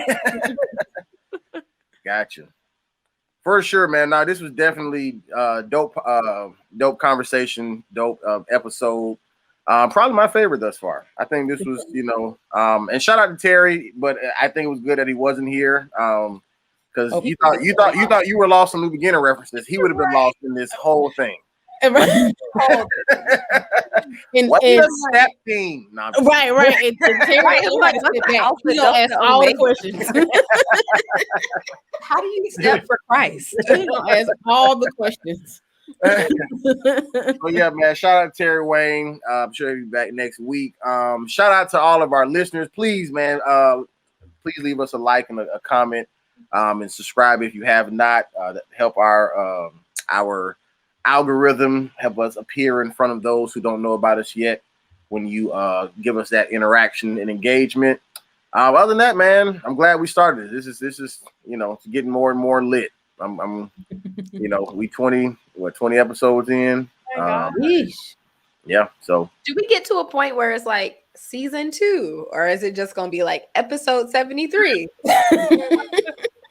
[SPEAKER 2] Gotcha. For sure, man. Now this was definitely dope conversation, dope episode. Probably my favorite thus far. I think this was, and shout out to Terry, but I think it was good that he wasn't here. Because you thought you were lost on New Beginner references. He would have been lost in this whole thing.
[SPEAKER 3] Right.
[SPEAKER 2] What's the step team? No,
[SPEAKER 3] right. And Terry, you don't ask all the questions.
[SPEAKER 4] How do you step for Christ?
[SPEAKER 3] You don't ask all the questions.
[SPEAKER 2] So yeah, man. Shout out to Terry Wayne. I'm sure he'll be back next week. Shout out to all of our listeners. Please, man. Please leave us a like and a comment. And subscribe if you have not. Help our algorithm, help us appear in front of those who don't know about us yet when you give us that interaction and engagement. Other than that, man, I'm glad we started. This is it's getting more and more lit. I'm we 20 episodes in.
[SPEAKER 4] Oh my God.
[SPEAKER 2] Yeah. So
[SPEAKER 4] do we get to a point where it's like season 2, or is it just gonna be like episode 73?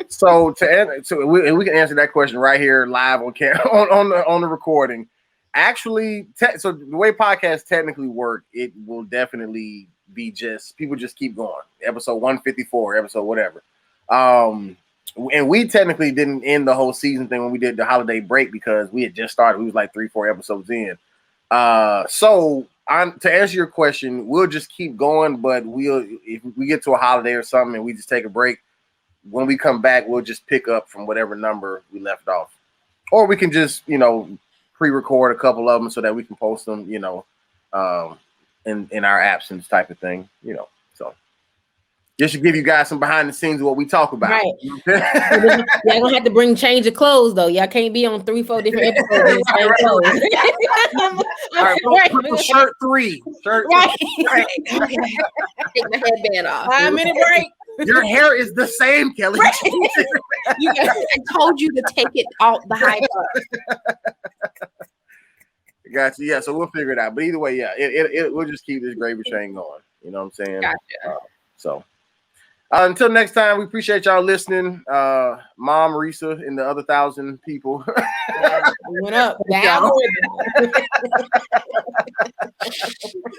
[SPEAKER 2] So we can answer that question right here live on on the recording. Actually, so the way podcasts technically work, it will definitely be just people just keep going. Episode 154, episode whatever. And we technically didn't end the whole season thing when we did the holiday break because we had just started. We was like 3-4 episodes in. So to answer your question, we'll just keep going, but if we get to a holiday or something and we just take a break, when we come back, we'll just pick up from whatever number we left off. Or we can just, pre-record a couple of them so that we can post them, in our absence type of thing, So just to give you guys some behind the scenes of what we talk about.
[SPEAKER 3] Right. Y'all gonna have to change of clothes though. Y'all can't be on 3-4 different episodes in the same clothes.
[SPEAKER 2] Right, shirt 3. Shirt
[SPEAKER 3] right.
[SPEAKER 4] Take my headband off.
[SPEAKER 3] 5-minute break.
[SPEAKER 2] Your hair is the same, Kelly.
[SPEAKER 4] Right. I told you to take it out the high part.
[SPEAKER 2] Gotcha. Yeah, so we'll figure it out. But either way, yeah, we'll just keep this gravy train going. You know what I'm saying?
[SPEAKER 4] Gotcha.
[SPEAKER 2] So until next time, we appreciate y'all listening. Mom, Risa, and the other 1,000 people.
[SPEAKER 3] Went up. Down.